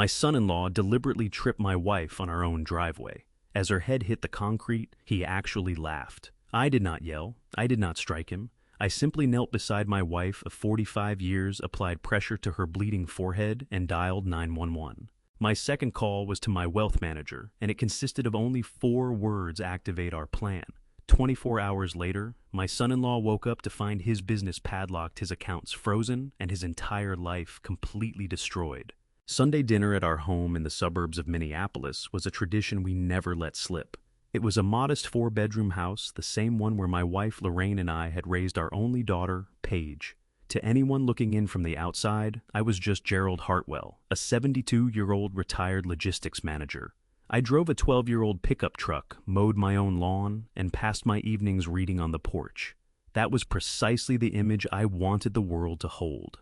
My son-in-law deliberately tripped my wife on our own driveway. As her head hit the concrete, he actually laughed. I did not yell. I did not strike him. I simply knelt beside my wife of 45 years, applied pressure to her bleeding forehead, and dialed 911. My second call was to my wealth manager, and it consisted of only 4 words: activate our plan. 24 hours later, my son-in-law woke up to find his business padlocked, his accounts frozen, and his entire life completely destroyed. Sunday dinner at our home in the suburbs of Minneapolis was a tradition we never let slip. It was a modest 4-bedroom house, the same one where my wife Lorraine and I had raised our only daughter, Paige. To anyone looking in from the outside, I was just Gerald Hartwell, a 72-year-old retired logistics manager. I drove a 12-year-old pickup truck, mowed my own lawn, and passed my evenings reading on the porch. That was precisely the image I wanted the world to hold.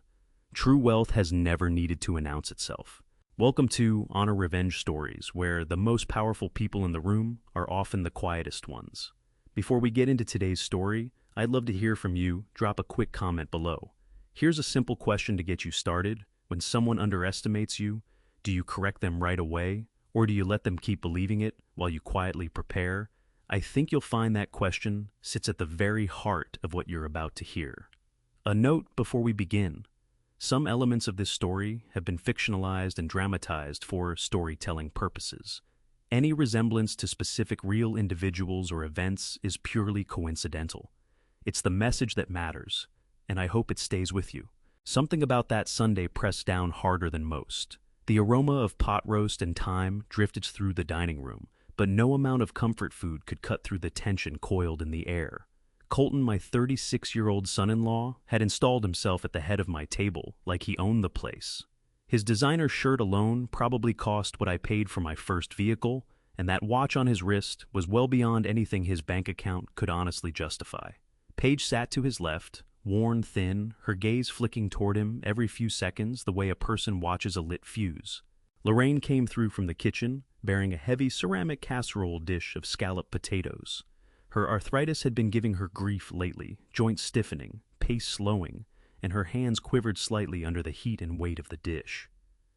True wealth has never needed to announce itself. Welcome to Honor Revenge Stories, where the most powerful people in the room are often the quietest ones. Before we get into today's story, I'd love to hear from you. Drop a quick comment below. Here's a simple question to get you started. When someone underestimates you, do you correct them right away, or do you let them keep believing it while you quietly prepare? I think you'll find that question sits at the very heart of what you're about to hear. A note before we begin. Some elements of this story have been fictionalized and dramatized for storytelling purposes. Any resemblance to specific real individuals or events is purely coincidental. It's the message that matters, and I hope it stays with you. Something about that Sunday pressed down harder than most. The aroma of pot roast and thyme drifted through the dining room, but no amount of comfort food could cut through the tension coiled in the air. Colton, my 36-year-old son-in-law, had installed himself at the head of my table like he owned the place. His designer shirt alone probably cost what I paid for my first vehicle, and that watch on his wrist was well beyond anything his bank account could honestly justify. Paige sat to his left, worn thin, her gaze flicking toward him every few seconds the way a person watches a lit fuse. Lorraine came through from the kitchen, bearing a heavy ceramic casserole dish of scalloped potatoes. Her arthritis had been giving her grief lately, joints stiffening, pace slowing, and her hands quivered slightly under the heat and weight of the dish.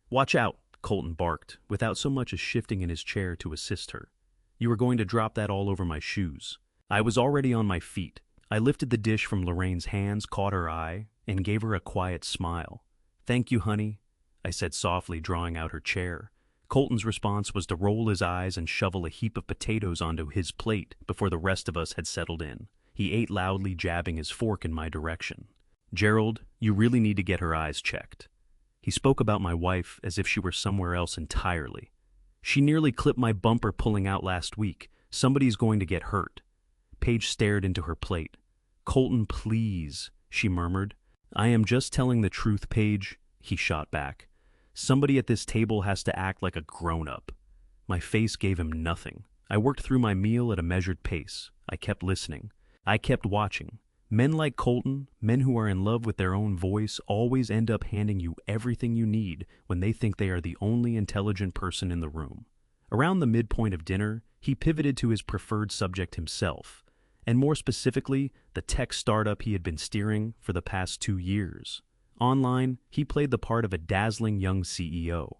"Watch out," Colton barked, without so much as shifting in his chair to assist her. "You are going to drop that all over my shoes." I was already on my feet. I lifted the dish from Lorraine's hands, caught her eye, and gave her a quiet smile. "Thank you, honey," I said softly, drawing out her chair. Colton's response was to roll his eyes and shovel a heap of potatoes onto his plate before the rest of us had settled in. He ate loudly, jabbing his fork in my direction. "Gerald, you really need to get her eyes checked." He spoke about my wife as if she were somewhere else entirely. "She nearly clipped my bumper pulling out last week. Somebody's going to get hurt." Paige stared into her plate. "Colton, please," she murmured. "I am just telling the truth, Paige," he shot back. "Somebody at this table has to act like a grown-up." My face gave him nothing. I worked through my meal at a measured pace. I kept listening. I kept watching. Men like Colton, men who are in love with their own voice, always end up handing you everything you need when they think they are the only intelligent person in the room. Around the midpoint of dinner, he pivoted to his preferred subject himself, and more specifically, the tech startup he had been steering for the past 2 years. Online, he played the part of a dazzling young CEO.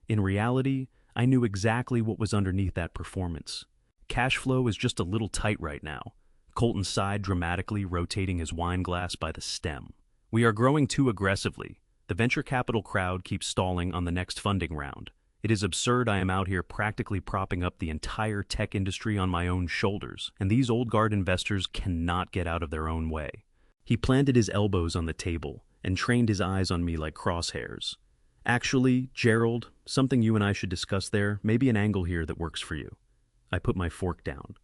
In reality, I knew exactly what was underneath that performance. Cash flow is just a little tight right now. Colton sighed dramatically, rotating his wine glass by the stem. "We are growing too aggressively. The venture capital crowd keeps stalling on the next funding round. It is absurd I am out here practically propping up the entire tech industry on my own shoulders, and these old guard investors cannot get out of their own way." He planted his elbows on the table and trained his eyes on me like crosshairs. "Actually, Gerald, something you and I should discuss there, maybe an angle here that works for you." I put my fork down.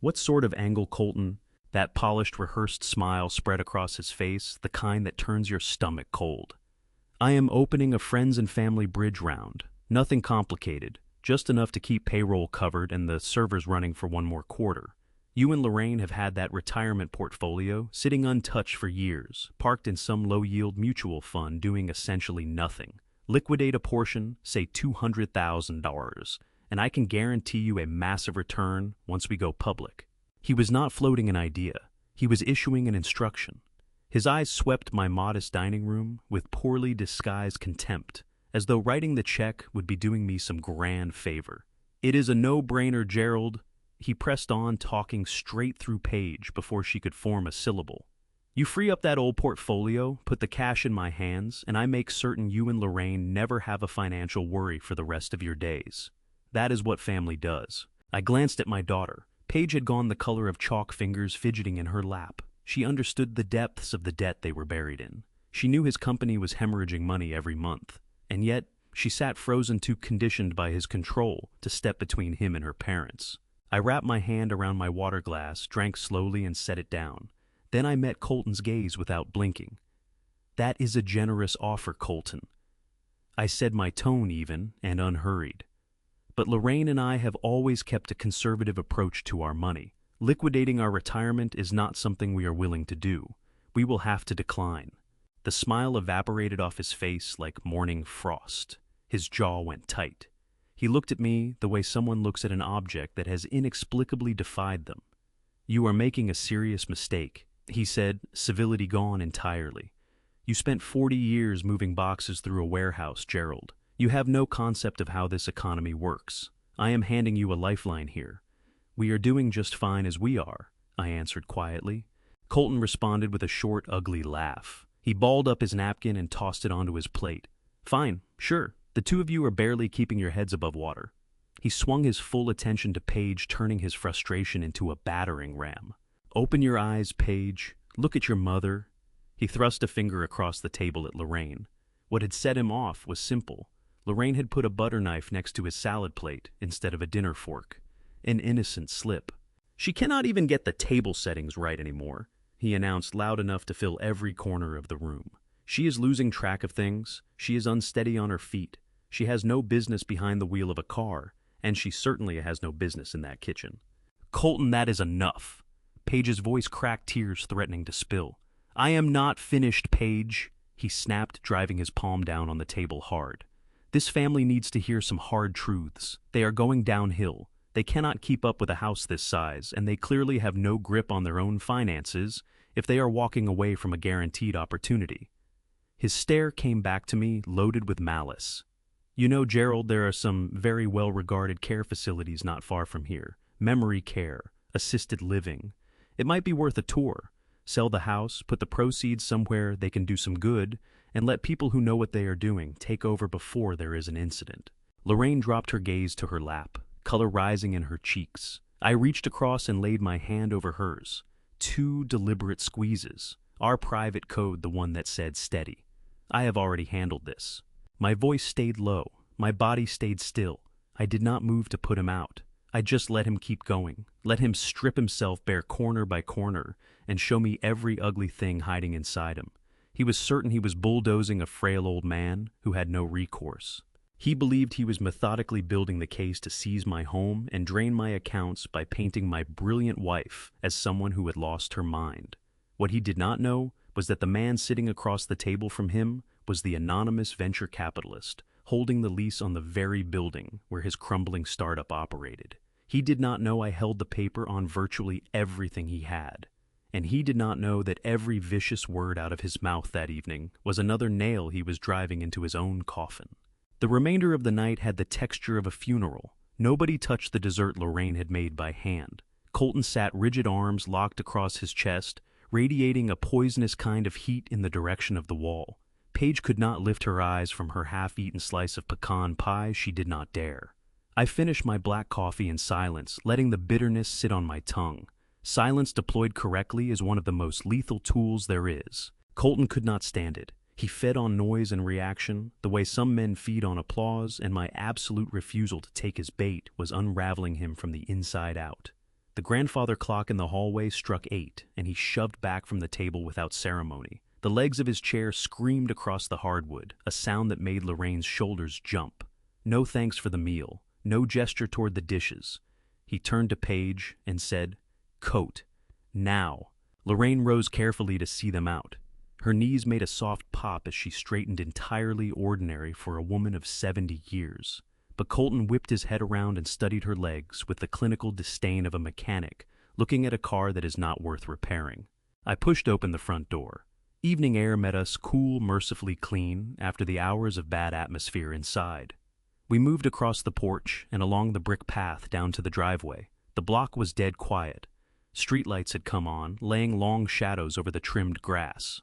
"What sort of angle, Colton?" That polished, rehearsed smile spread across his face, the kind that turns your stomach cold. "I am opening a friends and family bridge round. Nothing complicated, just enough to keep payroll covered and the servers running for 1 more quarter. You and Lorraine have had that retirement portfolio sitting untouched for years, parked in some low-yield mutual fund doing essentially nothing. Liquidate a portion, say $200,000, and I can guarantee you a massive return once we go public." He was not floating an idea. He was issuing an instruction. His eyes swept my modest dining room with poorly disguised contempt, as though writing the check would be doing me some grand favor. "It is a no-brainer, Gerald." He pressed on, talking straight through Paige before she could form a syllable. "You free up that old portfolio, put the cash in my hands, and I make certain you and Lorraine never have a financial worry for the rest of your days. That is what family does." I glanced at my daughter. Paige had gone the color of chalk fingers fidgeting in her lap. She understood the depths of the debt they were buried in. She knew his company was hemorrhaging money every month, and yet she sat frozen, too conditioned by his control to step between him and her parents. I wrapped my hand around my water glass, drank slowly, and set it down. Then I met Colton's gaze without blinking. "That is a generous offer, Colton." I said, my tone even and unhurried. "But Lorraine and I have always kept a conservative approach to our money. Liquidating our retirement is not something we are willing to do. We will have to decline." The smile evaporated off his face like morning frost. His jaw went tight. He looked at me the way someone looks at an object that has inexplicably defied them. "You are making a serious mistake," he said, civility gone entirely. "You spent 40 years moving boxes through a warehouse, Gerald. You have no concept of how this economy works. I am handing you a lifeline here." "We are doing just fine as we are," I answered quietly. Colton responded with a short, ugly laugh. He balled up his napkin and tossed it onto his plate. "Fine, sure. The two of you are barely keeping your heads above water." He swung his full attention to Paige, turning his frustration into a battering ram. "Open your eyes, Paige. Look at your mother." He thrust a finger across the table at Lorraine. What had set him off was simple. Lorraine had put a butter knife next to his salad plate instead of a dinner fork. An innocent slip. "She cannot even get the table settings right anymore," he announced loud enough to fill every corner of the room. "She is losing track of things. She is unsteady on her feet. She has no business behind the wheel of a car, and she certainly has no business in that kitchen." "Colton, that is enough." Paige's voice cracked, tears threatening to spill. "I am not finished, Paige," he snapped, driving his palm down on the table hard. "This family needs to hear some hard truths. They are going downhill. They cannot keep up with a house this size, and they clearly have no grip on their own finances if they are walking away from a guaranteed opportunity." His stare came back to me, loaded with malice. "You know, Gerald, there are some very well-regarded care facilities not far from here. Memory care, assisted living. It might be worth a tour. Sell the house, put the proceeds somewhere they can do some good, and let people who know what they are doing take over before there is an incident." Lorraine dropped her gaze to her lap, color rising in her cheeks. I reached across and laid my hand over hers. 2 deliberate squeezes. Our private code, the one that said steady. "I have already handled this." My voice stayed low. My body stayed still. I did not move to put him out. I just let him keep going. Let him strip himself bare corner by corner and show me every ugly thing hiding inside him. He was certain he was bulldozing a frail old man who had no recourse. He believed he was methodically building the case to seize my home and drain my accounts by painting my brilliant wife as someone who had lost her mind. What he did not know was that the man sitting across the table from him was the anonymous venture capitalist, holding the lease on the very building where his crumbling startup operated. He did not know I held the paper on virtually everything he had. And he did not know that every vicious word out of his mouth that evening was another nail he was driving into his own coffin. The remainder of the night had the texture of a funeral. Nobody touched the dessert Lorraine had made by hand. Colton sat, rigid arms locked across his chest, radiating a poisonous kind of heat in the direction of the wall. Paige could not lift her eyes from her half-eaten slice of pecan pie. She did not dare. I finished my black coffee in silence, letting the bitterness sit on my tongue. Silence deployed correctly is one of the most lethal tools there is. Colton could not stand it. He fed on noise and reaction, the way some men feed on applause, and my absolute refusal to take his bait was unraveling him from the inside out. The grandfather clock in the hallway struck 8, and he shoved back from the table without ceremony. The legs of his chair screamed across the hardwood, a sound that made Lorraine's shoulders jump. No thanks for the meal, no gesture toward the dishes. He turned to Paige and said, "Coat. Now." Lorraine rose carefully to see them out. Her knees made a soft pop as she straightened, entirely ordinary for a woman of 70 years. But Colton whipped his head around and studied her legs with the clinical disdain of a mechanic looking at a car that is not worth repairing. I pushed open the front door. Evening air met us cool, mercifully clean after the hours of bad atmosphere inside. We moved across the porch and along the brick path down to the driveway. The block was dead quiet. Streetlights had come on, laying long shadows over the trimmed grass.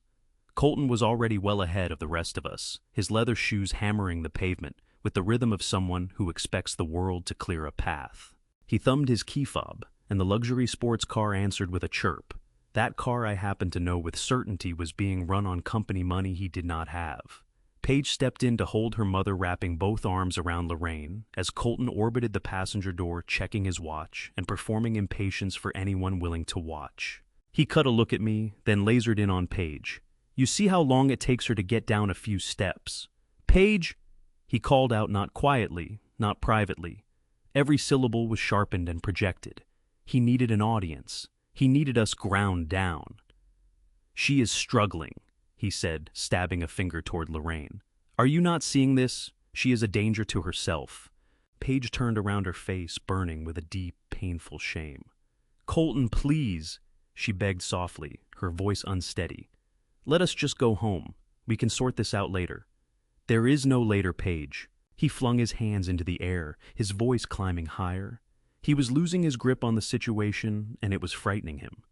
Colton was already well ahead of the rest of us, his leather shoes hammering the pavement with the rhythm of someone who expects the world to clear a path. He thumbed his key fob, and the luxury sports car answered with a chirp. That car I happened to know with certainty was being run on company money he did not have. Paige stepped in to hold her mother, wrapping both arms around Lorraine, as Colton orbited the passenger door, checking his watch and performing impatience for anyone willing to watch. He cut a look at me, then lasered in on Paige. "You see how long it takes her to get down a few steps? Paige!" He called out, not quietly, not privately. Every syllable was sharpened and projected. He needed an audience. He needed us ground down. "She is struggling," he said, stabbing a finger toward Lorraine. "Are you not seeing this? She is a danger to herself." Paige turned around, her face burning with a deep, painful shame. "Colton, please," she begged softly, her voice unsteady. "Let us just go home. We can sort this out later." "There is no later, Paige." He flung his hands into the air, his voice climbing higher. He was losing his grip on the situation, and it was frightening him.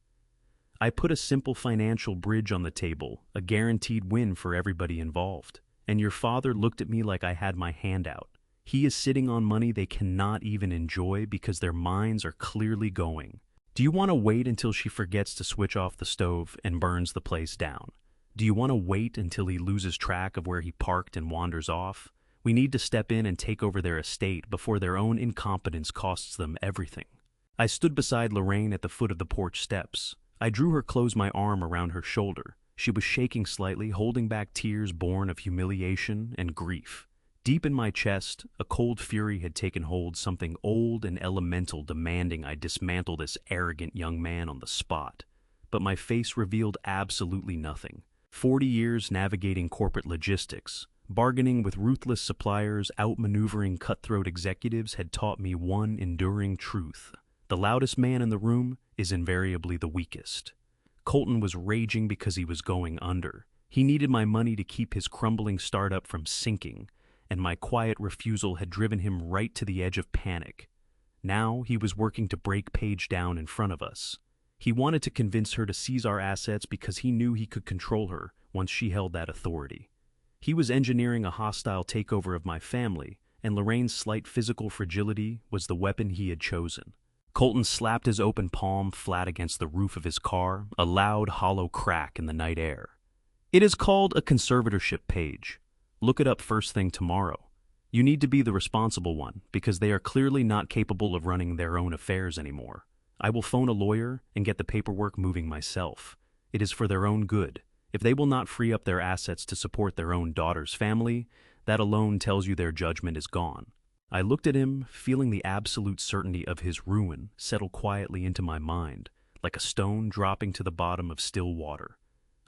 "I put a simple financial bridge on the table, a guaranteed win for everybody involved. And your father looked at me like I had my hand out. He is sitting on money they cannot even enjoy because their minds are clearly going. Do you want to wait until she forgets to switch off the stove and burns the place down? Do you want to wait until he loses track of where he parked and wanders off? We need to step in and take over their estate before their own incompetence costs them everything." I stood beside Lorraine at the foot of the porch steps. I drew her close, my arm around her shoulder. She was shaking slightly, holding back tears born of humiliation and grief. Deep in my chest, a cold fury had taken hold, something old and elemental demanding I dismantle this arrogant young man on the spot. But my face revealed absolutely nothing. 40 years navigating corporate logistics, bargaining with ruthless suppliers, outmaneuvering cutthroat executives had taught me one enduring truth. The loudest man in the room is invariably the weakest. Colton was raging because he was going under. He needed my money to keep his crumbling startup from sinking, and my quiet refusal had driven him right to the edge of panic. Now he was working to break Paige down in front of us. He wanted to convince her to seize our assets because he knew he could control her once she held that authority. He was engineering a hostile takeover of my family, and Lorraine's slight physical fragility was the weapon he had chosen. Colton slapped his open palm flat against the roof of his car, a loud, hollow crack in the night air. "It is called a conservatorship, Paige. Look it up first thing tomorrow. You need to be the responsible one, because they are clearly not capable of running their own affairs anymore. I will phone a lawyer and get the paperwork moving myself. It is for their own good. If they will not free up their assets to support their own daughter's family, that alone tells you their judgment is gone." I looked at him, feeling the absolute certainty of his ruin settle quietly into my mind, like a stone dropping to the bottom of still water.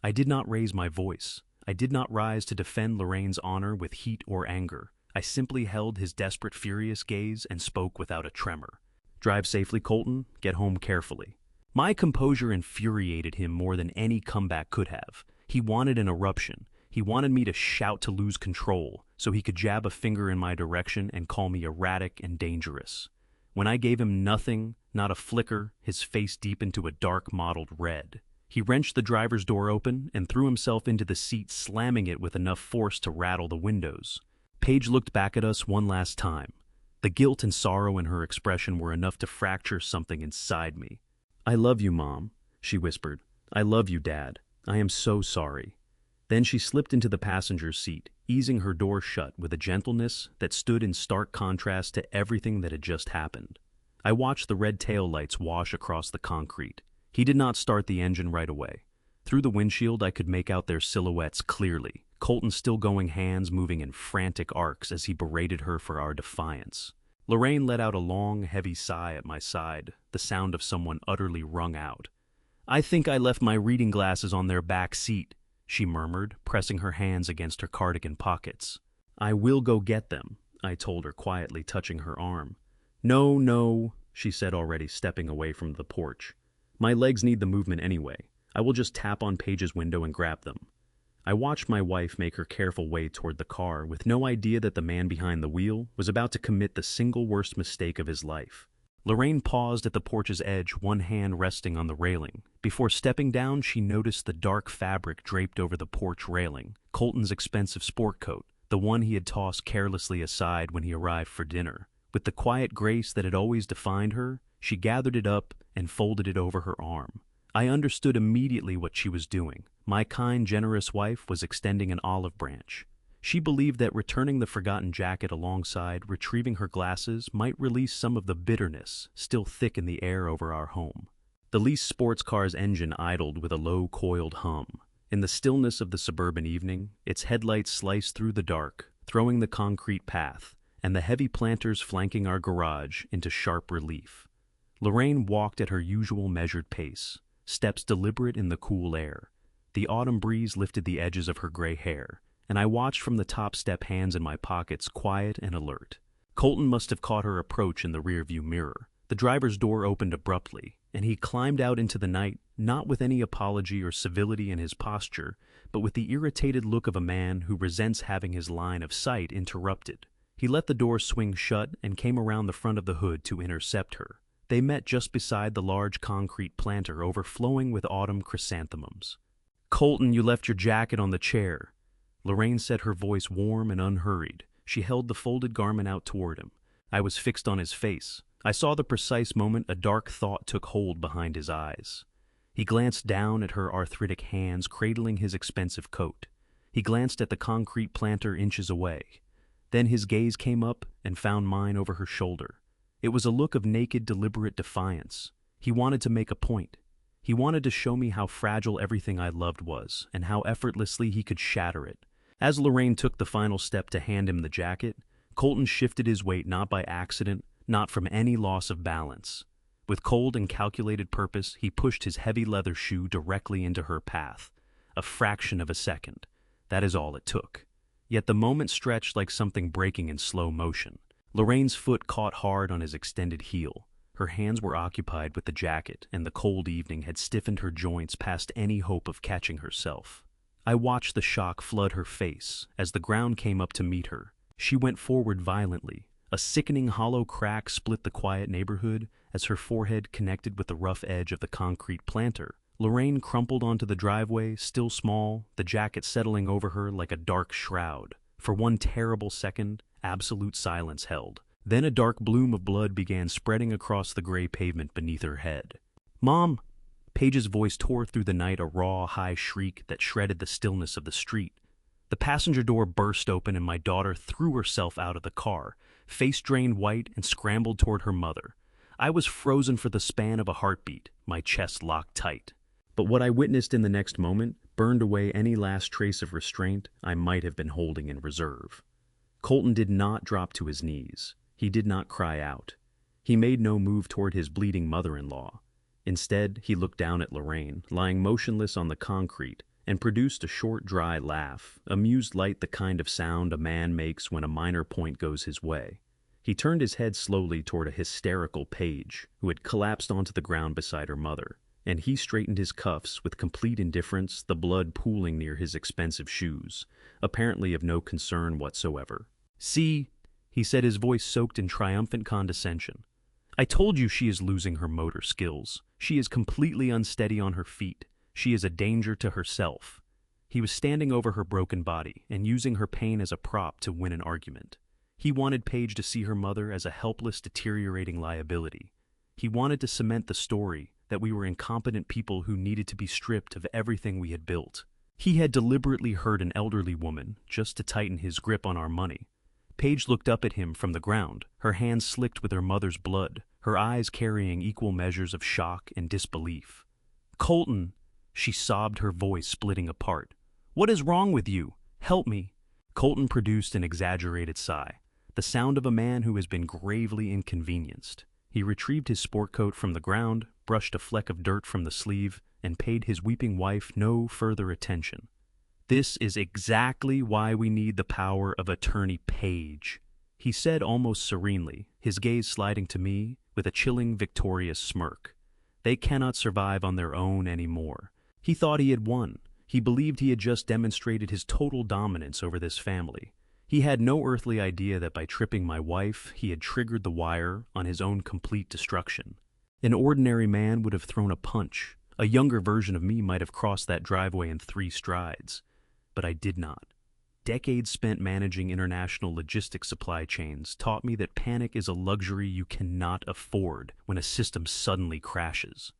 I did not raise my voice. I did not rise to defend Lorraine's honor with heat or anger. I simply held his desperate, furious gaze and spoke without a tremor. "Drive safely, Colton. Get home carefully." My composure infuriated him more than any comeback could have. He wanted an eruption. He wanted me to shout to lose control, so he could jab a finger in my direction and call me erratic and dangerous. When I gave him nothing, not a flicker, his face deepened to a dark mottled red. He wrenched the driver's door open and threw himself into the seat, slamming it with enough force to rattle the windows. Paige looked back at us one last time. The guilt and sorrow in her expression were enough to fracture something inside me. "I love you, Mom," she whispered. "I love you, Dad. I am so sorry." Then she slipped into the passenger's seat, easing her door shut with a gentleness that stood in stark contrast to everything that had just happened. I watched the red taillights wash across the concrete. He did not start the engine right away. Through the windshield, I could make out their silhouettes clearly, Colton's still-going hands moving in frantic arcs as he berated her for our defiance. Lorraine let out a long, heavy sigh at my side, the sound of someone utterly wrung out. "I think I left my reading glasses on their back seat," she murmured, pressing her hands against her cardigan pockets. "I will go get them," I told her quietly, touching her arm. "No, no," she said, already stepping away from the porch. "My legs need the movement anyway. I will just tap on Paige's window and grab them. I watched my wife make her careful way toward the car with no idea that the man behind the wheel was about to commit the single worst mistake of his life. Lorraine paused at the porch's edge, one hand resting on the railing. Before stepping down, she noticed the dark fabric draped over the porch railing, Colton's expensive sport coat, the one he had tossed carelessly aside when he arrived for dinner. With the quiet grace that had always defined her, she gathered it up and folded it over her arm. I understood immediately what she was doing. My kind, generous wife was extending an olive branch. She believed that returning the forgotten jacket alongside retrieving her glasses might release some of the bitterness still thick in the air over our home. The leased sports car's engine idled with a low, coiled hum. In the stillness of the suburban evening, its headlights sliced through the dark, throwing the concrete path and the heavy planters flanking our garage into sharp relief. Lorraine walked at her usual measured pace, steps deliberate in the cool air. The autumn breeze lifted the edges of her gray hair, and I watched from the top step, hands in my pockets, quiet and alert. Colton must have caught her approach in the rearview mirror. The driver's door opened abruptly, and he climbed out into the night, not with any apology or civility in his posture, but with the irritated look of a man who resents having his line of sight interrupted. He let the door swing shut and came around the front of the hood to intercept her. They met just beside the large concrete planter overflowing with autumn chrysanthemums. "Colton, you left your jacket on the chair." Lorraine said, her voice warm and unhurried. She held the folded garment out toward him. I was fixed on his face. I saw the precise moment a dark thought took hold behind his eyes. He glanced down at her arthritic hands cradling his expensive coat. He glanced at the concrete planter inches away. Then his gaze came up and found mine over her shoulder. It was a look of naked, deliberate defiance. He wanted to make a point. He wanted to show me how fragile everything I loved was, and how effortlessly he could shatter it. As Lorraine took the final step to hand him the jacket, Colton shifted his weight not by accident, not from any loss of balance. With cold and calculated purpose, he pushed his heavy leather shoe directly into her path. A fraction of a second. That is all it took. Yet the moment stretched like something breaking in slow motion. Lorraine's foot caught hard on his extended heel. Her hands were occupied with the jacket, and the cold evening had stiffened her joints past any hope of catching herself. I watched the shock flood her face as the ground came up to meet her. She went forward violently. A sickening hollow crack split the quiet neighborhood as her forehead connected with the rough edge of the concrete planter. Lorraine crumpled onto the driveway, still small, the jacket settling over her like a dark shroud. For one terrible second, absolute silence held. Then a dark bloom of blood began spreading across the gray pavement beneath her head. "Mom!" Paige's voice tore through the night, a raw, high shriek that shredded the stillness of the street. The passenger door burst open and my daughter threw herself out of the car, face drained white, and scrambled toward her mother. I was frozen for the span of a heartbeat, my chest locked tight. But what I witnessed in the next moment burned away any last trace of restraint I might have been holding in reserve. Colton did not drop to his knees. He did not cry out. He made no move toward his bleeding mother-in-law. Instead, he looked down at Lorraine, lying motionless on the concrete, and produced a short, dry laugh, amused like the kind of sound a man makes when a minor point goes his way. He turned his head slowly toward a hysterical Paige, who had collapsed onto the ground beside her mother, and he straightened his cuffs with complete indifference, the blood pooling near his expensive shoes, apparently of no concern whatsoever. "See," he said, his voice soaked in triumphant condescension. "I told you she is losing her motor skills. She is completely unsteady on her feet. She is a danger to herself." He was standing over her broken body and using her pain as a prop to win an argument. He wanted Paige to see her mother as a helpless, deteriorating liability. He wanted to cement the story that we were incompetent people who needed to be stripped of everything we had built. He had deliberately hurt an elderly woman just to tighten his grip on our money. Paige looked up at him from the ground, her hands slicked with her mother's blood, her eyes carrying equal measures of shock and disbelief. "Colton," she sobbed, her voice splitting apart. "What is wrong with you? Help me." Colton produced an exaggerated sigh, the sound of a man who has been gravely inconvenienced. He retrieved his sport coat from the ground, brushed a fleck of dirt from the sleeve, and paid his weeping wife no further attention. "This is exactly why we need the power of Attorney Paige," he said almost serenely, his gaze sliding to me with a chilling, victorious smirk. "They cannot survive on their own anymore. He thought he had won. He believed he had just demonstrated his total dominance over this family. He had no earthly idea that by tripping my wife, he had triggered the wire on his own complete destruction. An ordinary man would have thrown a punch. A younger version of me might have crossed that driveway in 3 strides. But I did not. Decades spent managing international logistics supply chains taught me that panic is a luxury you cannot afford when a system suddenly crashes.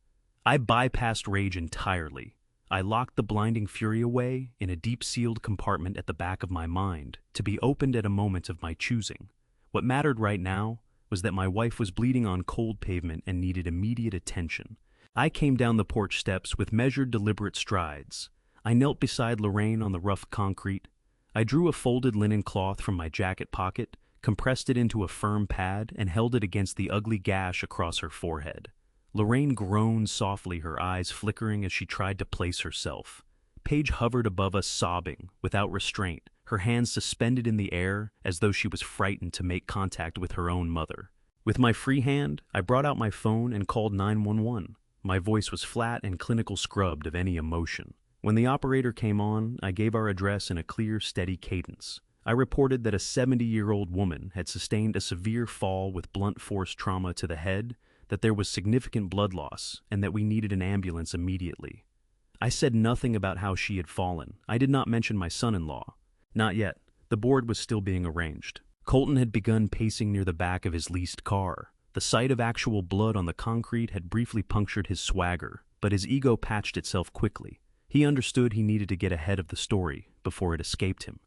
I bypassed rage entirely. I locked the blinding fury away in a deep-sealed compartment at the back of my mind, to be opened at a moment of my choosing. What mattered right now was that my wife was bleeding on cold pavement and needed immediate attention. I came down the porch steps with measured, deliberate strides. I knelt beside Lorraine on the rough concrete. I drew a folded linen cloth from my jacket pocket, compressed it into a firm pad, and held it against the ugly gash across her forehead. Lorraine groaned softly, her eyes flickering as she tried to place herself. Paige hovered above us, sobbing, without restraint, her hands suspended in the air as though she was frightened to make contact with her own mother. With my free hand, I brought out my phone and called 911. My voice was flat and clinical, scrubbed of any emotion. When the operator came on, I gave our address in a clear, steady cadence. I reported that a 70-year-old woman had sustained a severe fall with blunt force trauma to the head, that there was significant blood loss, and that we needed an ambulance immediately. I said nothing about how she had fallen. I did not mention my son-in-law. Not yet. The board was still being arranged. Colton had begun pacing near the back of his leased car. The sight of actual blood on the concrete had briefly punctured his swagger, but his ego patched itself quickly. He understood he needed to get ahead of the story before it escaped him.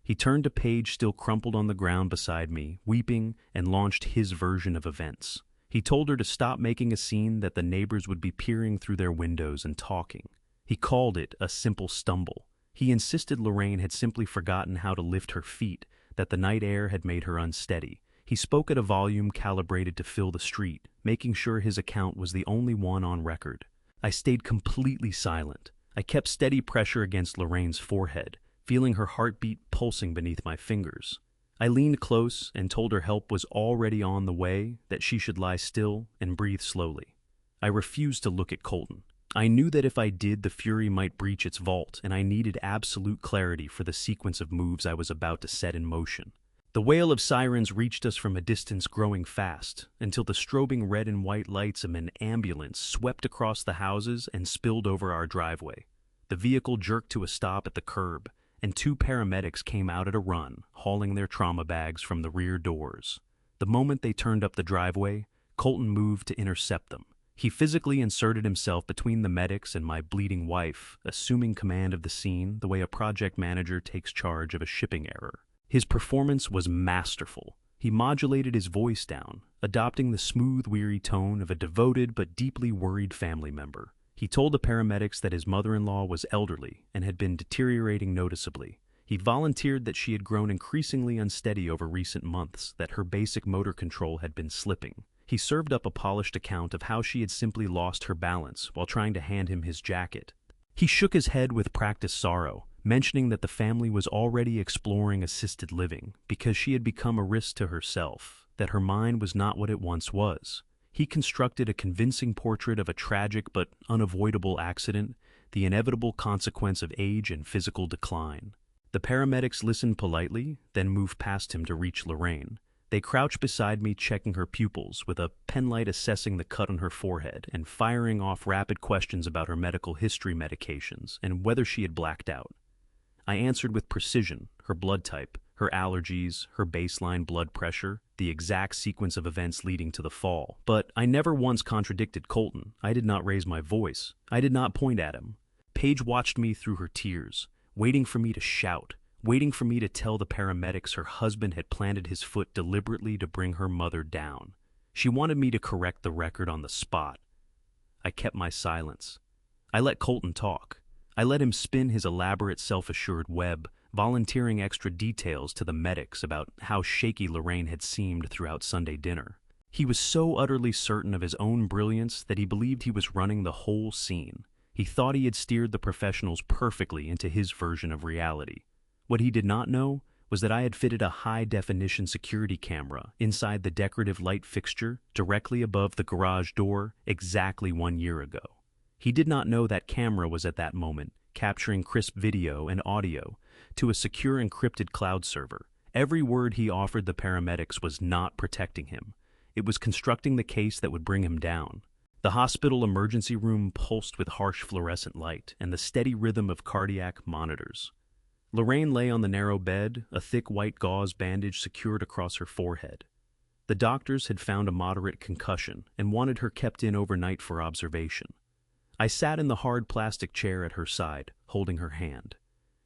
He turned to Paige, still crumpled on the ground beside me, weeping, and launched his version of events. He told her to stop making a scene, that the neighbors would be peering through their windows and talking. He called it a simple stumble. He insisted Lorraine had simply forgotten how to lift her feet, that the night air had made her unsteady. He spoke at a volume calibrated to fill the street, making sure his account was the only one on record. I stayed completely silent. I kept steady pressure against Lorraine's forehead, feeling her heartbeat pulsing beneath my fingers. I leaned close and told her help was already on the way, that she should lie still and breathe slowly. I refused to look at Colton. I knew that if I did, the fury might breach its vault, and I needed absolute clarity for the sequence of moves I was about to set in motion. The wail of sirens reached us from a distance, growing fast, until the strobing red and white lights of an ambulance swept across the houses and spilled over our driveway. The vehicle jerked to a stop at the curb, and 2 paramedics came out at a run, hauling their trauma bags from the rear doors. The moment they turned up the driveway, Colton moved to intercept them. He physically inserted himself between the medics and my bleeding wife, assuming command of the scene the way a project manager takes charge of a shipping error. His performance was masterful. He modulated his voice down, adopting the smooth, weary tone of a devoted but deeply worried family member. He told the paramedics that his mother-in-law was elderly and had been deteriorating noticeably. He volunteered that she had grown increasingly unsteady over recent months, that her basic motor control had been slipping. He served up a polished account of how she had simply lost her balance while trying to hand him his jacket. He shook his head with practiced sorrow, mentioning that the family was already exploring assisted living because she had become a risk to herself, that her mind was not what it once was. He constructed a convincing portrait of a tragic but unavoidable accident, the inevitable consequence of age and physical decline. The paramedics listened politely, then moved past him to reach Lorraine. They crouched beside me, checking her pupils, with a penlight assessing the cut on her forehead and firing off rapid questions about her medical history, medications, and whether she had blacked out. I answered with precision: her blood type, her allergies, her baseline blood pressure, the exact sequence of events leading to the fall. But I never once contradicted Colton. I did not raise my voice. I did not point at him. Paige watched me through her tears, waiting for me to shout, waiting for me to tell the paramedics her husband had planted his foot deliberately to bring her mother down. She wanted me to correct the record on the spot. I kept my silence. I let Colton talk. I let him spin his elaborate, self-assured web, volunteering extra details to the medics about how shaky Lorraine had seemed throughout Sunday dinner. He was so utterly certain of his own brilliance that he believed he was running the whole scene. He thought he had steered the professionals perfectly into his version of reality. What he did not know was that I had fitted a high-definition security camera inside the decorative light fixture directly above the garage door exactly 1 year ago. He did not know that camera was at that moment, capturing crisp video and audio to a secure encrypted cloud server. Every word he offered the paramedics was not protecting him. It was constructing the case that would bring him down. The hospital emergency room pulsed with harsh fluorescent light and the steady rhythm of cardiac monitors. Lorraine lay on the narrow bed, a thick white gauze bandage secured across her forehead. The doctors had found a moderate concussion and wanted her kept in overnight for observation. I sat in the hard plastic chair at her side, holding her hand.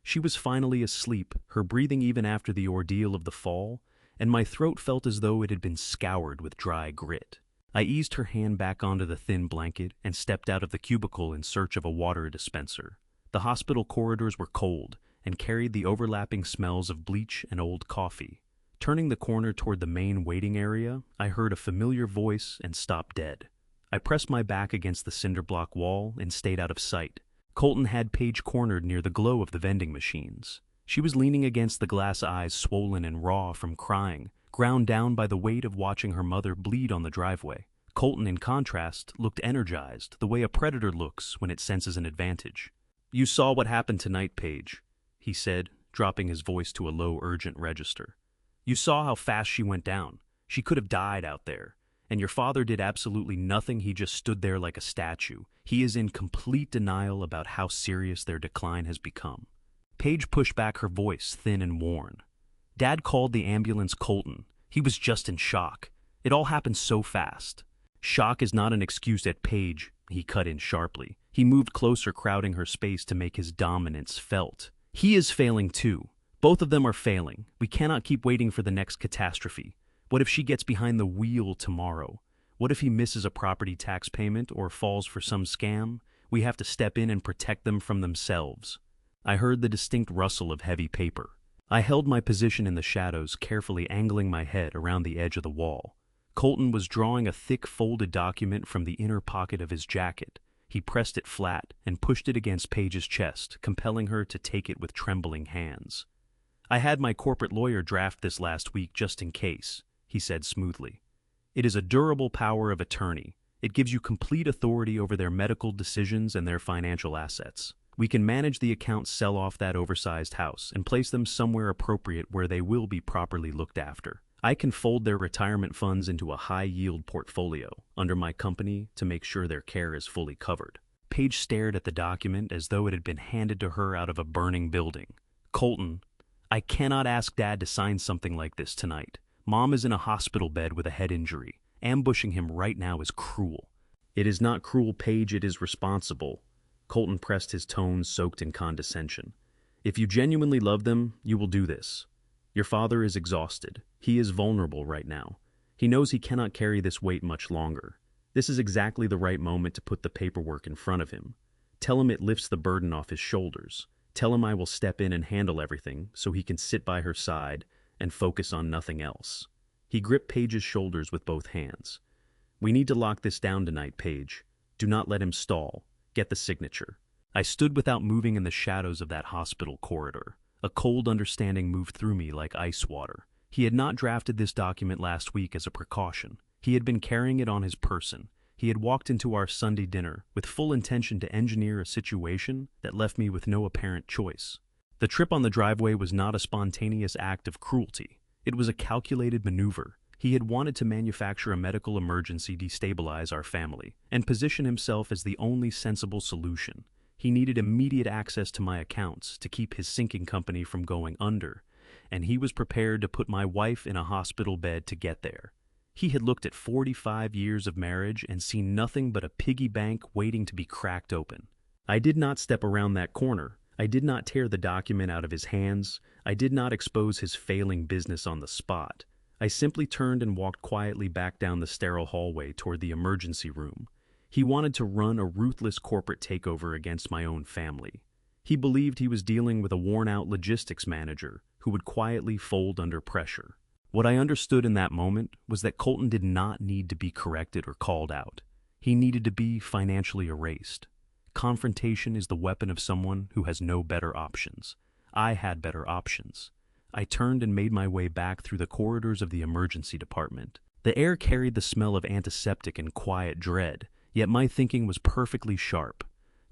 She was finally asleep, her breathing even after the ordeal of the fall, and my throat felt as though it had been scoured with dry grit. I eased her hand back onto the thin blanket and stepped out of the cubicle in search of a water dispenser. The hospital corridors were cold and carried the overlapping smells of bleach and old coffee. Turning the corner toward the main waiting area, I heard a familiar voice and stopped dead. I pressed my back against the cinder block wall and stayed out of sight. Colton had Paige cornered near the glow of the vending machines. She was leaning against the glass eyes swollen and raw from crying, ground down by the weight of watching her mother bleed on the driveway. Colton, in contrast, looked energized, the way a predator looks when it senses an advantage. "You saw what happened tonight, Paige," he said, dropping his voice to a low, urgent register. "You saw how fast she went down. She could have died out there. And your father did absolutely nothing, he just stood there like a statue. He is in complete denial about how serious their decline has become." Paige pushed back her voice, thin and worn. "Dad called the ambulance Colton. He was just in shock. It all happened so fast." "Shock is not an excuse at Paige," he cut in sharply. He moved closer, crowding her space to make his dominance felt. "He is failing too. Both of them are failing. We cannot keep waiting for the next catastrophe. What if she gets behind the wheel tomorrow? What if he misses a property tax payment or falls for some scam? We have to step in and protect them from themselves." I heard the distinct rustle of heavy paper. I held my position in the shadows, carefully angling my head around the edge of the wall. Colton was drawing a thick folded document from the inner pocket of his jacket. He pressed it flat and pushed it against Paige's chest, compelling her to take it with trembling hands. "I had my corporate lawyer draft this last week just in case," he said smoothly. "It is a durable power of attorney. It gives you complete authority over their medical decisions and their financial assets. We can manage the accounts, sell off that oversized house, and place them somewhere appropriate where they will be properly looked after. I can fold their retirement funds into a high-yield portfolio under my company to make sure their care is fully covered." Paige stared at the document as though it had been handed to her out of a burning building. "Colton, I cannot ask Dad to sign something like this tonight. Mom is in a hospital bed with a head injury. Ambushing him right now is cruel." "It is not cruel, Paige, it is responsible." Colton pressed his tone soaked in condescension. "If you genuinely love them, you will do this. Your father is exhausted. He is vulnerable right now. He knows he cannot carry this weight much longer. This is exactly the right moment to put the paperwork in front of him. Tell him it lifts the burden off his shoulders. Tell him I will step in and handle everything so he can sit by her side and focus on nothing else." He gripped Paige's shoulders with both hands. "We need to lock this down tonight, Paige. Do not let him stall. Get the signature." I stood without moving in the shadows of that hospital corridor. A cold understanding moved through me like ice water. He had not drafted this document last week as a precaution. He had been carrying it on his person. He had walked into our Sunday dinner with full intention to engineer a situation that left me with no apparent choice. The trip on the driveway was not a spontaneous act of cruelty. It was a calculated maneuver. He had wanted to manufacture a medical emergency, destabilize our family, and position himself as the only sensible solution. He needed immediate access to my accounts to keep his sinking company from going under, and he was prepared to put my wife in a hospital bed to get there. He had looked at 45 years of marriage and seen nothing but a piggy bank waiting to be cracked open. I did not step around that corner. I did not tear the document out of his hands. I did not expose his failing business on the spot. I simply turned and walked quietly back down the sterile hallway toward the emergency room. He wanted to run a ruthless corporate takeover against my own family. He believed he was dealing with a worn-out logistics manager who would quietly fold under pressure. What I understood in that moment was that Colton did not need to be corrected or called out. He needed to be financially erased. Confrontation is the weapon of someone who has no better options. I had better options. I turned and made my way back through the corridors of the emergency department. The air carried the smell of antiseptic and quiet dread, Yet my thinking was perfectly sharp.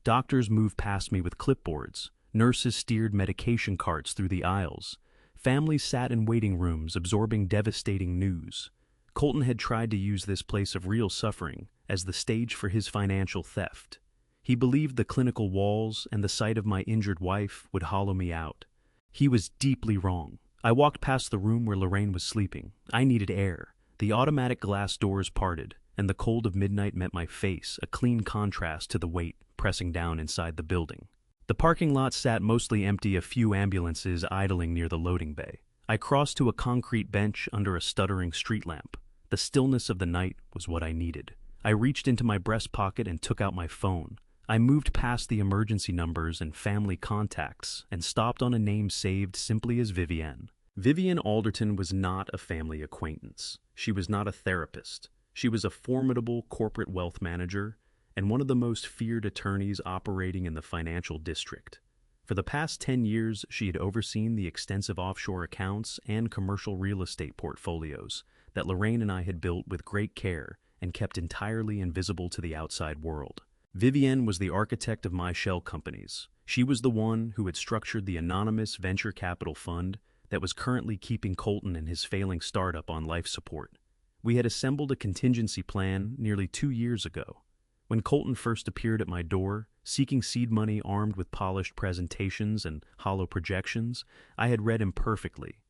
Doctors moved past me with clipboards. Nurses steered medication carts through the aisles. Families sat in waiting rooms absorbing devastating news. Colton had tried to use this place of real suffering as the stage for his financial theft. He believed the clinical walls and the sight of my injured wife would hollow me out. He was deeply wrong. I walked past the room where Lorraine was sleeping. I needed air. The automatic glass doors parted, and the cold of midnight met my face, a clean contrast to the weight pressing down inside the building. The parking lot sat mostly empty, a few ambulances idling near the loading bay. I crossed to a concrete bench under a stuttering street lamp. The stillness of the night was what I needed. I reached into my breast pocket and took out my phone. I moved past the emergency numbers and family contacts and stopped on a name saved simply as Vivienne. Vivienne Alderton was not a family acquaintance. She was not a therapist. She was a formidable corporate wealth manager and one of the most feared attorneys operating in the financial district. For the past 10 years, she had overseen the extensive offshore accounts and commercial real estate portfolios that Lorraine and I had built with great care and kept entirely invisible to the outside world. Vivienne was the architect of my shell companies. She was the one who had structured the anonymous venture capital fund that was currently keeping Colton and his failing startup on life support. We had assembled a contingency plan nearly 2 years ago. When Colton first appeared at my door, seeking seed money armed with polished presentations and hollow projections, I had read him perfectly.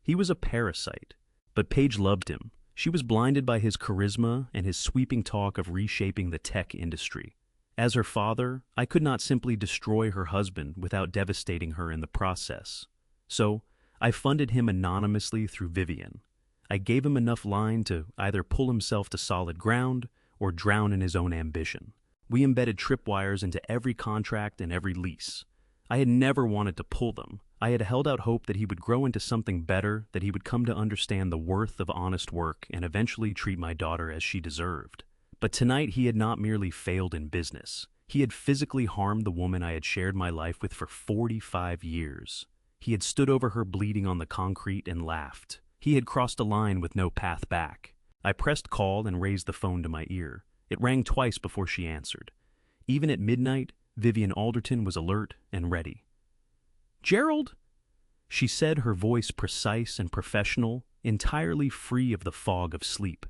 He was a parasite, but Paige loved him. She was blinded by his charisma and his sweeping talk of reshaping the tech industry. As her father, I could not simply destroy her husband without devastating her in the process. So, I funded him anonymously through Vivienne. I gave him enough line to either pull himself to solid ground or drown in his own ambition. We embedded tripwires into every contract and every lease. I had never wanted to pull them. I had held out hope that he would grow into something better, that he would come to understand the worth of honest work and eventually treat my daughter as she deserved. But tonight he had not merely failed in business. He had physically harmed the woman I had shared my life with for 45 years. He had stood over her bleeding on the concrete and laughed. He had crossed a line with no path back. I pressed call and raised the phone to my ear. It rang twice before she answered. Even at midnight, Vivienne Alderton was alert and ready. "Gerald?" she said, her voice precise and professional, entirely free of the fog of sleep.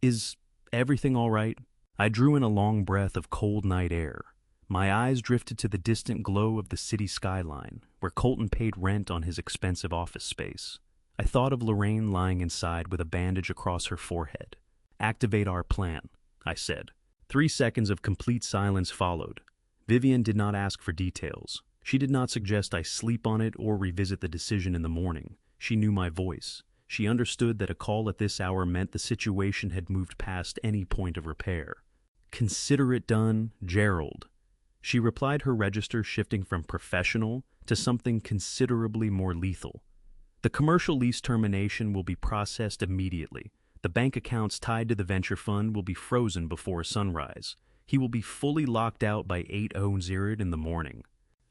"Is everything all right?" I drew in a long breath of cold night air. My eyes drifted to the distant glow of the city skyline, where Colton paid rent on his expensive office space. I thought of Lorraine lying inside with a bandage across her forehead. "Activate our plan," I said. 3 seconds of complete silence followed. Vivienne did not ask for details. She did not suggest I sleep on it or revisit the decision in the morning. She knew my voice. She understood that a call at this hour meant the situation had moved past any point of repair. "Consider it done, Gerald." She replied, her register shifting from professional to something considerably more lethal. "The commercial lease termination will be processed immediately. The bank accounts tied to the venture fund will be frozen before sunrise. He will be fully locked out by 8:00 in the morning.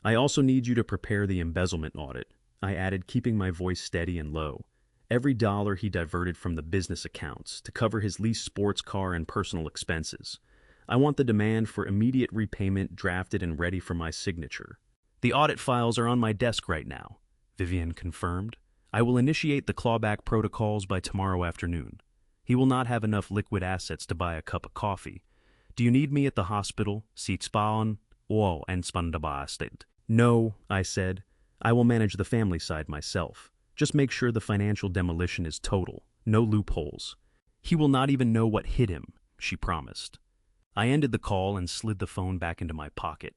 I also need you to prepare the embezzlement audit," I added, keeping my voice steady and low. "Every dollar he diverted from the business accounts to cover his leased sports car and personal expenses. I want the demand for immediate repayment drafted and ready for my signature." "The audit files are on my desk right now," Vivienne confirmed. "I will initiate the clawback protocols by tomorrow afternoon. He will not have enough liquid assets to buy a cup of coffee. Do you need me at the hospital? Sitzbauen or entspannenderbastet?" "No," I said. "I will manage the family side myself. Just make sure the financial demolition is total. No loopholes." "He will not even know what hit him," she promised. I ended the call and slid the phone back into my pocket.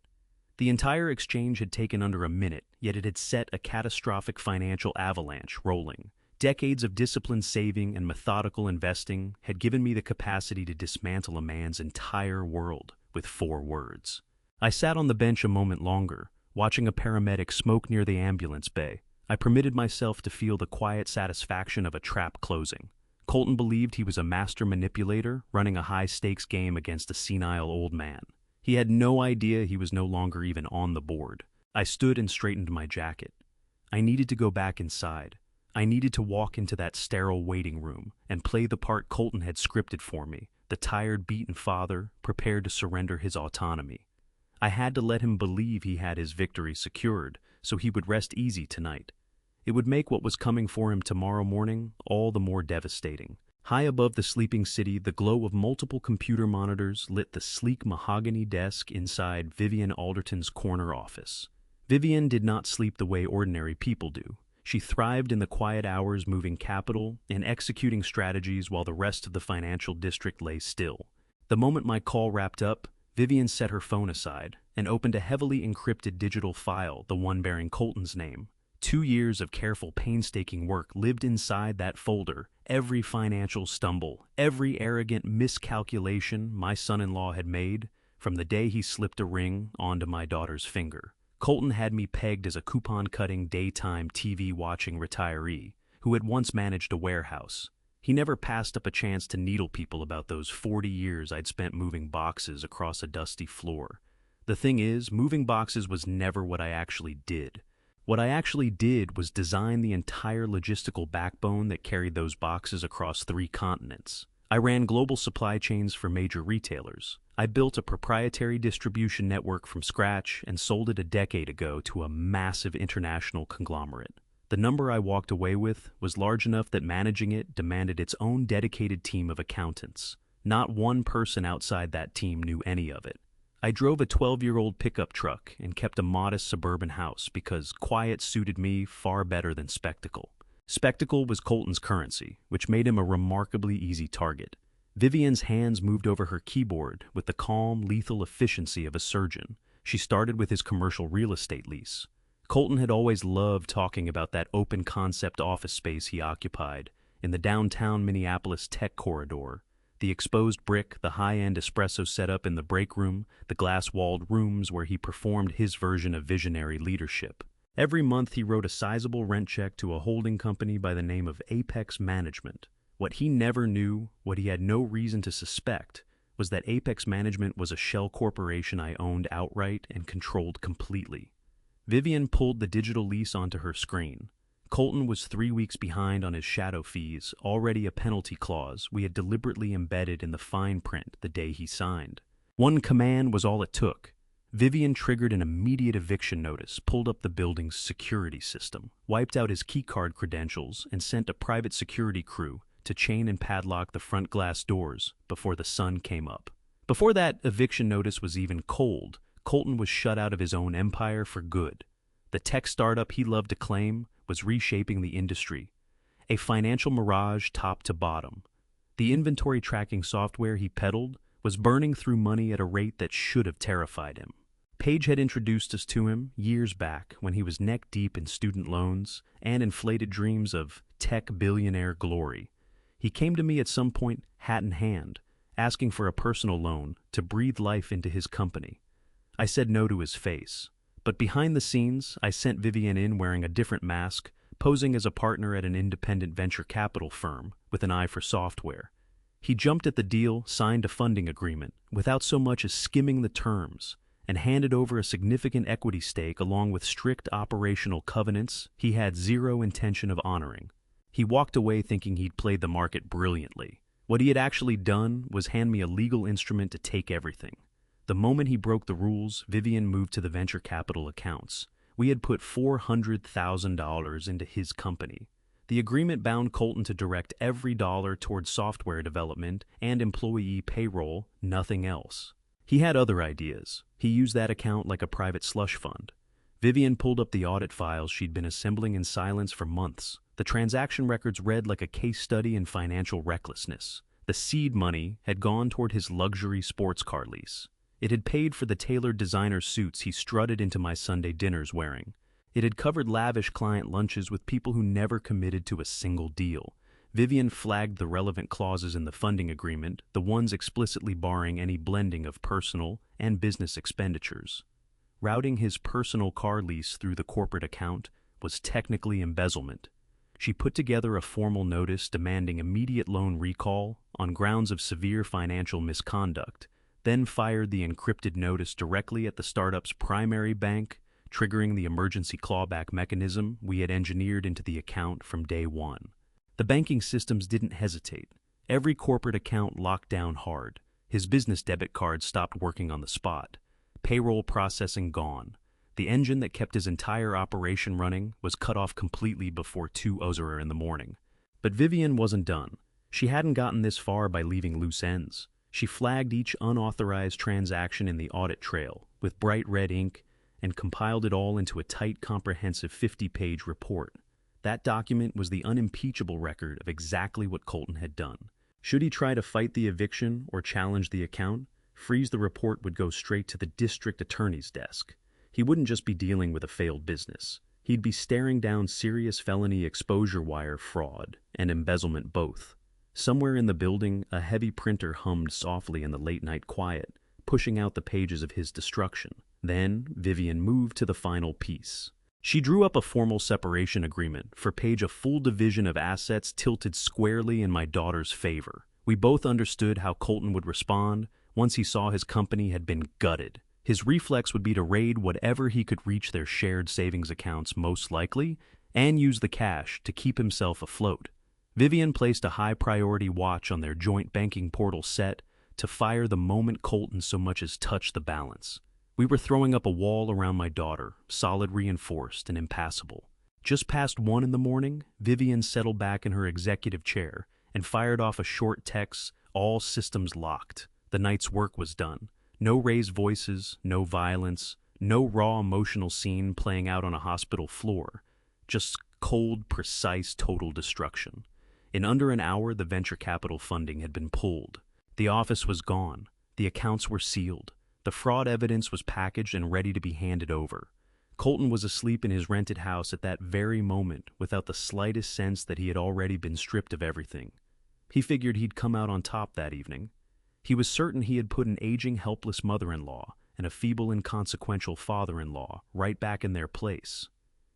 The entire exchange had taken under a minute, yet it had set a catastrophic financial avalanche rolling. Decades of disciplined saving and methodical investing had given me the capacity to dismantle a man's entire world with 4 words. I sat on the bench a moment longer, watching a paramedic smoke near the ambulance bay. I permitted myself to feel the quiet satisfaction of a trap closing. Colton believed he was a master manipulator running a high-stakes game against a senile old man. He had no idea he was no longer even on the board. I stood and straightened my jacket. I needed to go back inside. I needed to walk into that sterile waiting room and play the part Colton had scripted for me, the tired, beaten father, prepared to surrender his autonomy. I had to let him believe he had his victory secured, so he would rest easy tonight. It would make what was coming for him tomorrow morning all the more devastating. High above the sleeping city, the glow of multiple computer monitors lit the sleek mahogany desk inside Vivian Alderton's corner office. Vivian did not sleep the way ordinary people do. She thrived in the quiet hours, moving capital and executing strategies while the rest of the financial district lay still. The moment my call wrapped up, Vivian set her phone aside and opened a heavily encrypted digital file, the one bearing Colton's name. 2 years of careful, painstaking work lived inside that folder. Every financial stumble, every arrogant miscalculation my son-in-law had made, from the day he slipped a ring onto my daughter's finger. Colton had me pegged as a coupon-cutting, daytime TV-watching retiree who had once managed a warehouse. He never passed up a chance to needle people about those 40 years I'd spent moving boxes across a dusty floor. The thing is, moving boxes was never what I actually did. What I actually did was design the entire logistical backbone that carried those boxes across 3 continents. I ran global supply chains for major retailers. I built a proprietary distribution network from scratch and sold it a decade ago to a massive international conglomerate. The number I walked away with was large enough that managing it demanded its own dedicated team of accountants. Not one person outside that team knew any of it. I drove a 12-year-old pickup truck and kept a modest suburban house because quiet suited me far better than spectacle. Spectacle was Colton's currency, which made him a remarkably easy target. Vivian's hands moved over her keyboard with the calm, lethal efficiency of a surgeon. She started with his commercial real estate lease. Colton had always loved talking about that open-concept office space he occupied in the downtown Minneapolis tech corridor. The exposed brick, the high-end espresso setup in the break room, the glass-walled rooms where he performed his version of visionary leadership. Every month he wrote a sizable rent check to a holding company by the name of Apex Management. What he never knew, what he had no reason to suspect, was that Apex Management was a shell corporation I owned outright and controlled completely. Vivian pulled the digital lease onto her screen. Colton was 3 weeks behind on his shadow fees, already a penalty clause we had deliberately embedded in the fine print the day he signed. One command was all it took. Vivian triggered an immediate eviction notice, pulled up the building's security system, wiped out his keycard credentials, and sent a private security crew to chain and padlock the front glass doors before the sun came up. Before that eviction notice was even cold, Colton was shut out of his own empire for good. The tech startup he loved to claim was reshaping the industry, a financial mirage top to bottom. The inventory tracking software he peddled was burning through money at a rate that should have terrified him. Paige had introduced us to him years back when he was neck-deep in student loans and inflated dreams of tech billionaire glory. He came to me at some point, hat in hand, asking for a personal loan to breathe life into his company. I said no to his face. But behind the scenes, I sent Vivian in wearing a different mask, posing as a partner at an independent venture capital firm with an eye for software. He jumped at the deal, signed a funding agreement, without so much as skimming the terms, and handed over a significant equity stake along with strict operational covenants he had zero intention of honoring. He walked away thinking he'd played the market brilliantly. What he had actually done was hand me a legal instrument to take everything. The moment he broke the rules, Vivian moved to the venture capital accounts. We had put $400,000 into his company. The agreement bound Colton to direct every dollar towards software development and employee payroll, nothing else. He had other ideas. He used that account like a private slush fund. Vivian pulled up the audit files she'd been assembling in silence for months. The transaction records read like a case study in financial recklessness. The seed money had gone toward his luxury sports car lease. It had paid for the tailored designer suits he strutted into my Sunday dinners wearing. It had covered lavish client lunches with people who never committed to a single deal. Vivian flagged the relevant clauses in the funding agreement, the ones explicitly barring any blending of personal and business expenditures. Routing his personal car lease through the corporate account was technically embezzlement. She put together a formal notice demanding immediate loan recall on grounds of severe financial misconduct, then fired the encrypted notice directly at the startup's primary bank, triggering the emergency clawback mechanism we had engineered into the account from day one. The banking systems didn't hesitate. Every corporate account locked down hard. His business debit card stopped working on the spot. Payroll processing gone. The engine that kept his entire operation running was cut off completely before 2:00 in the morning. But Vivian wasn't done. She hadn't gotten this far by leaving loose ends. She flagged each unauthorized transaction in the audit trail with bright red ink and compiled it all into a tight, comprehensive 50-page report. That document was the unimpeachable record of exactly what Colton had done. Should he try to fight the eviction or challenge the account, the report would go straight to the district attorney's desk. He wouldn't just be dealing with a failed business. He'd be staring down serious felony exposure wire fraud and embezzlement both. Somewhere in the building, a heavy printer hummed softly in the late-night quiet, pushing out the pages of his destruction. Then, Vivian moved to the final piece. She drew up a formal separation agreement for Paige, a full division of assets tilted squarely in my daughter's favor. We both understood how Colton would respond once he saw his company had been gutted. His reflex would be to raid whatever he could reach their shared savings accounts most likely, and use the cash to keep himself afloat. Vivian placed a high-priority watch on their joint banking portal set to fire the moment Colton so much as touched the balance. We were throwing up a wall around my daughter, solid, reinforced, and impassable. Just past 1 in the morning, Vivian settled back in her executive chair and fired off a short text, all systems locked. The night's work was done. No raised voices, no violence, no raw emotional scene playing out on a hospital floor. Just cold, precise, total destruction. In under an hour, the venture capital funding had been pulled. The office was gone. The accounts were sealed. The fraud evidence was packaged and ready to be handed over. Colton was asleep in his rented house at that very moment without the slightest sense that he had already been stripped of everything. He figured he'd come out on top that evening. He was certain he had put an aging, helpless mother-in-law and a feeble, inconsequential father-in-law right back in their place.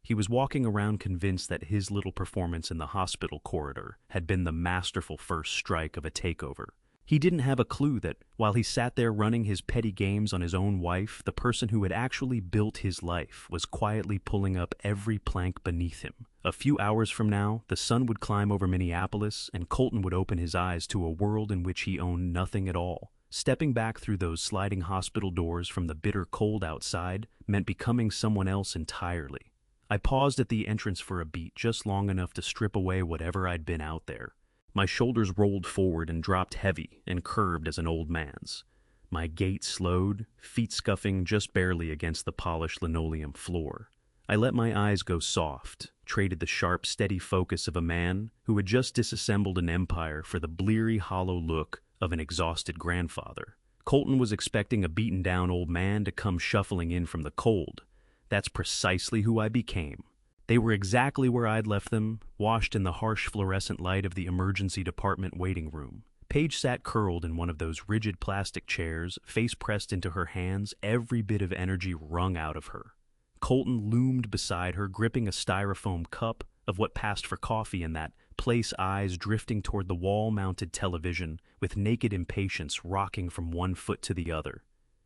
He was walking around convinced that his little performance in the hospital corridor had been the masterful first strike of a takeover. He didn't have a clue that, while he sat there running his petty games on his own wife, the person who had actually built his life was quietly pulling up every plank beneath him. A few hours from now, the sun would climb over Minneapolis, and Colton would open his eyes to a world in which he owned nothing at all. Stepping back through those sliding hospital doors from the bitter cold outside meant becoming someone else entirely. I paused at the entrance for a beat, just long enough to strip away whatever I'd been out there. My shoulders rolled forward and dropped heavy and curved as an old man's. My gait slowed, feet scuffing just barely against the polished linoleum floor. I let my eyes go soft, traded the sharp, steady focus of a man who had just disassembled an empire for the bleary, hollow look of an exhausted grandfather. Colton was expecting a beaten-down old man to come shuffling in from the cold. That's precisely who I became. They were exactly where I'd left them, washed in the harsh fluorescent light of the emergency department waiting room. Paige sat curled in one of those rigid plastic chairs, face pressed into her hands, every bit of energy wrung out of her. Colton loomed beside her, gripping a styrofoam cup of what passed for coffee in that place, eyes drifting toward the wall-mounted television with naked impatience rocking from one foot to the other.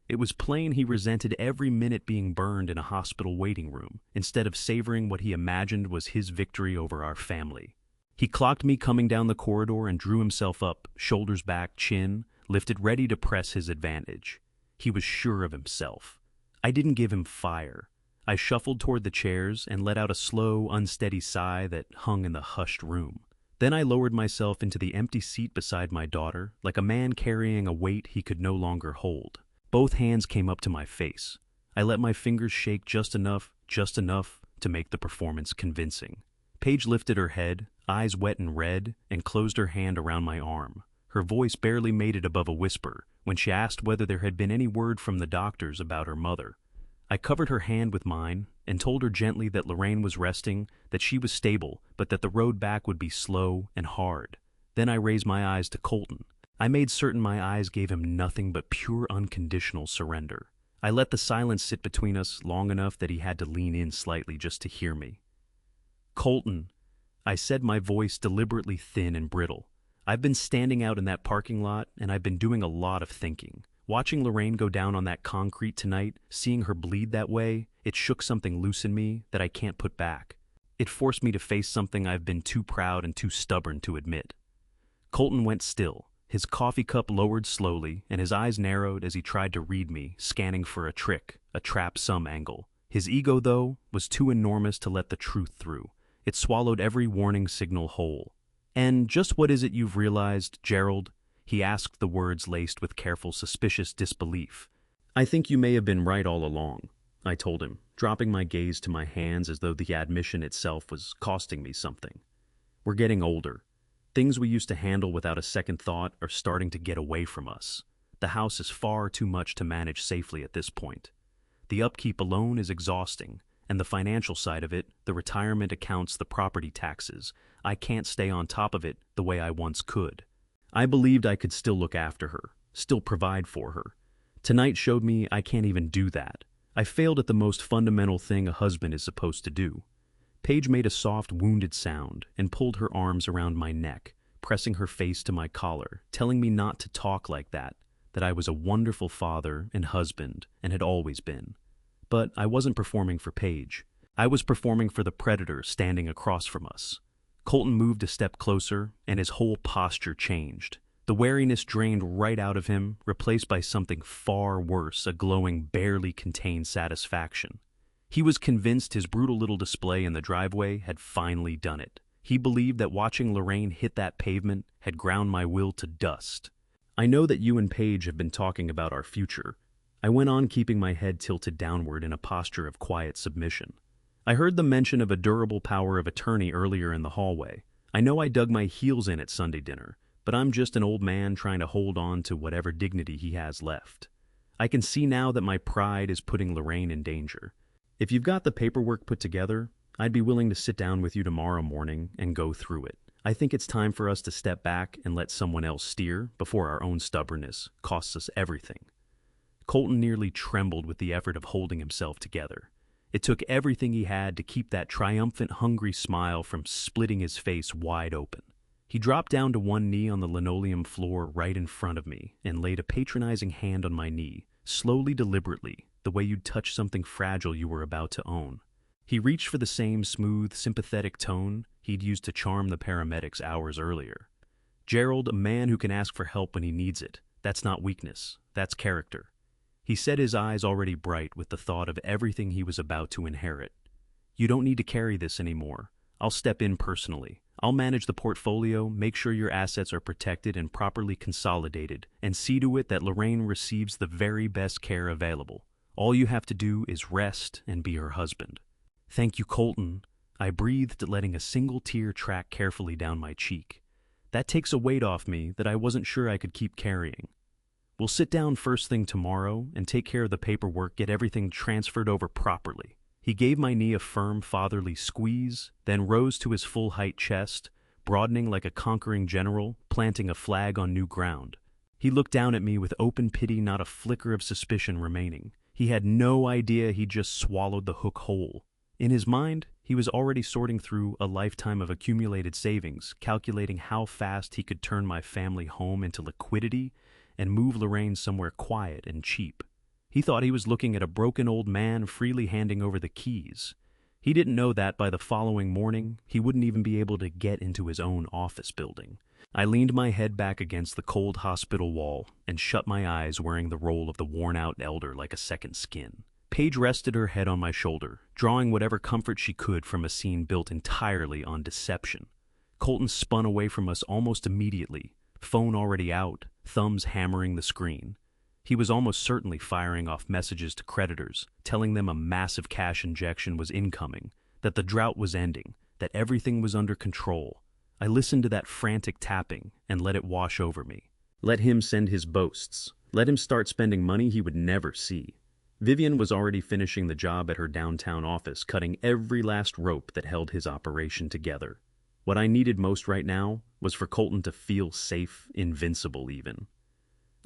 It was plain he resented every minute being burned in a hospital waiting room, instead of savoring what he imagined was his victory over our family. He clocked me coming down the corridor and drew himself up, shoulders back, chin lifted, ready to press his advantage. He was sure of himself. I didn't give him fire. I shuffled toward the chairs and let out a slow, unsteady sigh that hung in the hushed room. Then I lowered myself into the empty seat beside my daughter, like a man carrying a weight he could no longer hold. Both hands came up to my face. I let my fingers shake just enough to make the performance convincing. Paige lifted her head, eyes wet and red, and closed her hand around my arm. Her voice barely made it above a whisper when she asked whether there had been any word from the doctors about her mother. I covered her hand with mine and told her gently that Lorraine was resting, that she was stable, but that the road back would be slow and hard. Then I raised my eyes to Colton. I made certain my eyes gave him nothing but pure unconditional surrender. I let the silence sit between us long enough that he had to lean in slightly just to hear me. "Colton," I said, my voice deliberately thin and brittle. "I've been standing out in that parking lot, and I've been doing a lot of thinking. Watching Lorraine go down on that concrete tonight, seeing her bleed that way, it shook something loose in me that I can't put back. It forced me to face something I've been too proud and too stubborn to admit." Colton went still, his coffee cup lowered slowly, and his eyes narrowed as he tried to read me, scanning for a trick, a trap some angle. His ego, though, was too enormous to let the truth through. It swallowed every warning signal whole. "And just what is it you've realized, Gerald?" He asked, the words laced with careful, suspicious disbelief. "I think you may have been right all along," I told him, dropping my gaze to my hands as though the admission itself was costing me something. "We're getting older. Things we used to handle without a second thought are starting to get away from us. The house is far too much to manage safely at this point. The upkeep alone is exhausting, and the financial side of it, the retirement accounts, the property taxes, I can't stay on top of it the way I once could. I believed I could still look after her, still provide for her. Tonight showed me I can't even do that. I failed at the most fundamental thing a husband is supposed to do." Paige made a soft, wounded sound and pulled her arms around my neck, pressing her face to my collar, telling me not to talk like that I was a wonderful father and husband and had always been. But I wasn't performing for Paige. I was performing for the predator standing across from us. Colton moved a step closer, and his whole posture changed. The wariness drained right out of him, replaced by something far worse, a glowing, barely contained satisfaction. He was convinced his brutal little display in the driveway had finally done it. He believed that watching Lorraine hit that pavement had ground my will to dust. "I know that you and Paige have been talking about our future." I went on, keeping my head tilted downward in a posture of quiet submission. "I heard the mention of a durable power of attorney earlier in the hallway. I know I dug my heels in at Sunday dinner, but I'm just an old man trying to hold on to whatever dignity he has left. I can see now that my pride is putting Lorraine in danger. If you've got the paperwork put together, I'd be willing to sit down with you tomorrow morning and go through it. I think it's time for us to step back and let someone else steer before our own stubbornness costs us everything." Colton nearly trembled with the effort of holding himself together. It took everything he had to keep that triumphant, hungry smile from splitting his face wide open. He dropped down to one knee on the linoleum floor right in front of me and laid a patronizing hand on my knee, slowly, deliberately, the way you'd touch something fragile you were about to own. He reached for the same smooth, sympathetic tone he'd used to charm the paramedics hours earlier. "Gerald, a man who can ask for help when he needs it. That's not weakness, that's character." He set his eyes already bright with the thought of everything he was about to inherit. "You don't need to carry this anymore. I'll step in personally. I'll manage the portfolio, make sure your assets are protected and properly consolidated, and see to it that Lorraine receives the very best care available. All you have to do is rest and be her husband." "Thank you, Colton." I breathed, letting a single tear track carefully down my cheek. That takes a weight off me that I wasn't sure I could keep carrying. "We'll sit down first thing tomorrow and take care of the paperwork, get everything transferred over properly." He gave my knee a firm, fatherly squeeze, then rose to his full-height chest, broadening like a conquering general, planting a flag on new ground. He looked down at me with open pity, not a flicker of suspicion remaining. He had no idea he'd just swallowed the hook whole. In his mind, he was already sorting through a lifetime of accumulated savings, calculating how fast he could turn my family home into liquidity and move Lorraine somewhere quiet and cheap. He thought he was looking at a broken old man freely handing over the keys. He didn't know that by the following morning, he wouldn't even be able to get into his own office building. I leaned my head back against the cold hospital wall and shut my eyes, wearing the role of the worn-out elder like a second skin. Paige rested her head on my shoulder, drawing whatever comfort she could from a scene built entirely on deception. Colton spun away from us almost immediately, phone already out, thumbs hammering the screen. He was almost certainly firing off messages to creditors, telling them a massive cash injection was incoming, that the drought was ending, that everything was under control. I listened to that frantic tapping and let it wash over me. Let him send his boasts. Let him start spending money he would never see. Vivian was already finishing the job at her downtown office, cutting every last rope that held his operation together. What I needed most right now was for Colton to feel safe, invincible even.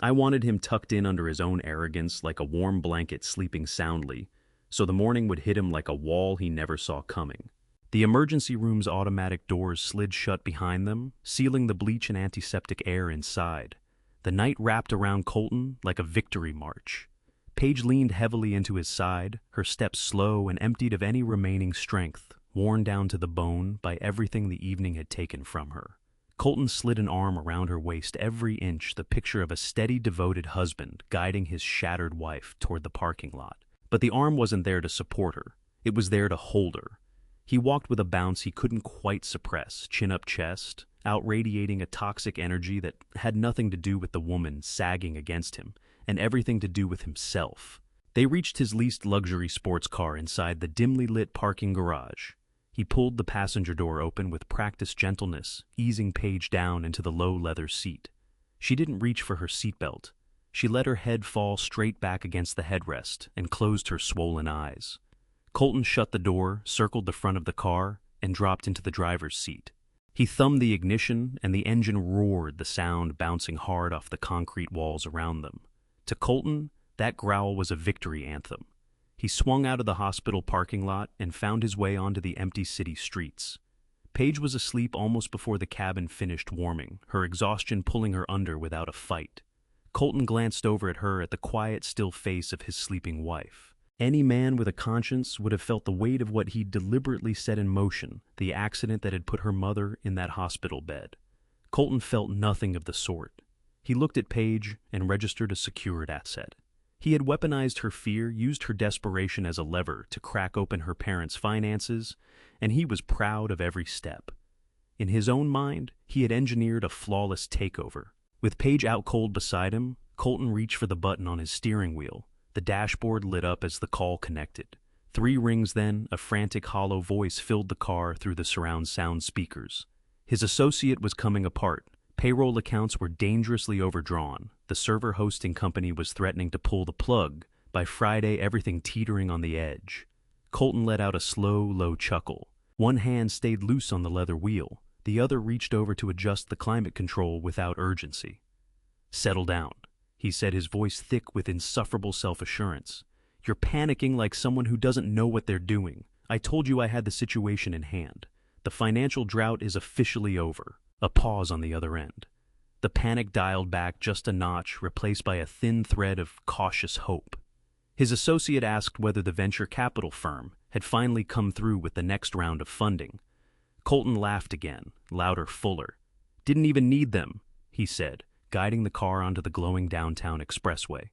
I wanted him tucked in under his own arrogance like a warm blanket sleeping soundly, so the morning would hit him like a wall he never saw coming. The emergency room's automatic doors slid shut behind them, sealing the bleach and antiseptic air inside. The night wrapped around Colton like a victory march. Paige leaned heavily into his side, her steps slow and emptied of any remaining strength, worn down to the bone by everything the evening had taken from her. Colton slid an arm around her waist, every inch the picture of a steady, devoted husband guiding his shattered wife toward the parking lot. But the arm wasn't there to support her. It was there to hold her. He walked with a bounce he couldn't quite suppress, chin up chest, outradiating a toxic energy that had nothing to do with the woman sagging against him, and everything to do with himself. They reached his leased luxury sports car inside the dimly lit parking garage. He pulled the passenger door open with practiced gentleness, easing Paige down into the low leather seat. She didn't reach for her seatbelt. She let her head fall straight back against the headrest and closed her swollen eyes. Colton shut the door, circled the front of the car, and dropped into the driver's seat. He thumbed the ignition, and the engine roared, the sound bouncing hard off the concrete walls around them. To Colton, that growl was a victory anthem. He swung out of the hospital parking lot and found his way onto the empty city streets. Paige was asleep almost before the cabin finished warming, her exhaustion pulling her under without a fight. Colton glanced over at her, at the quiet, still face of his sleeping wife. Any man with a conscience would have felt the weight of what he'd deliberately set in motion, the accident that had put her mother in that hospital bed. Colton felt nothing of the sort. He looked at Paige and registered a secured asset. He had weaponized her fear, used her desperation as a lever to crack open her parents' finances, and he was proud of every step. In his own mind, he had engineered a flawless takeover. With Paige out cold beside him, Colton reached for the button on his steering wheel. The dashboard lit up as the call connected. 3 rings then, a frantic hollow voice filled the car through the surround sound speakers. His associate was coming apart. Payroll accounts were dangerously overdrawn. The server hosting company was threatening to pull the plug. By Friday, everything teetering on the edge. Colton let out a slow, low chuckle. One hand stayed loose on the leather wheel. The other reached over to adjust the climate control without urgency. "Settle down," he said, his voice thick with insufferable self-assurance. "You're panicking like someone who doesn't know what they're doing. I told you I had the situation in hand. The financial drought is officially over." A pause on the other end. The panic dialed back just a notch, replaced by a thin thread of cautious hope. His associate asked whether the venture capital firm had finally come through with the next round of funding. Colton laughed again, louder, fuller. "Didn't even need them," he said, guiding the car onto the glowing downtown expressway.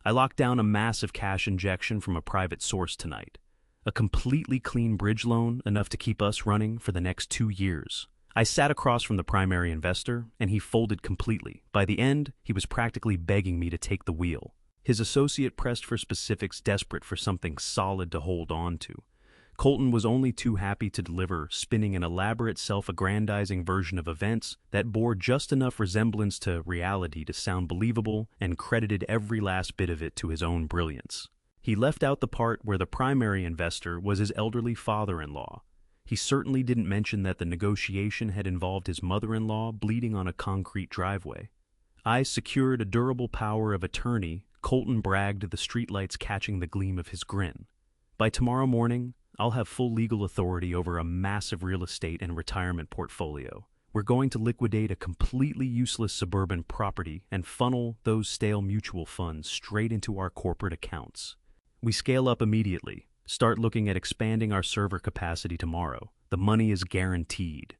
"I locked down a massive cash injection from a private source tonight. A completely clean bridge loan, enough to keep us running for the next 2 years. I sat across from the primary investor, and he folded completely. By the end, he was practically begging me to take the wheel." His associate pressed for specifics, desperate for something solid to hold on to. Colton was only too happy to deliver, spinning an elaborate, self-aggrandizing version of events that bore just enough resemblance to reality to sound believable, and credited every last bit of it to his own brilliance. He left out the part where the primary investor was his elderly father-in-law. He certainly didn't mention that the negotiation had involved his mother-in-law bleeding on a concrete driveway. "I secured a durable power of attorney," Colton bragged, the streetlights catching the gleam of his grin. "By tomorrow morning, I'll have full legal authority over a massive real estate and retirement portfolio. We're going to liquidate a completely useless suburban property and funnel those stale mutual funds straight into our corporate accounts. We scale up immediately. Start looking at expanding our server capacity tomorrow. The money is guaranteed."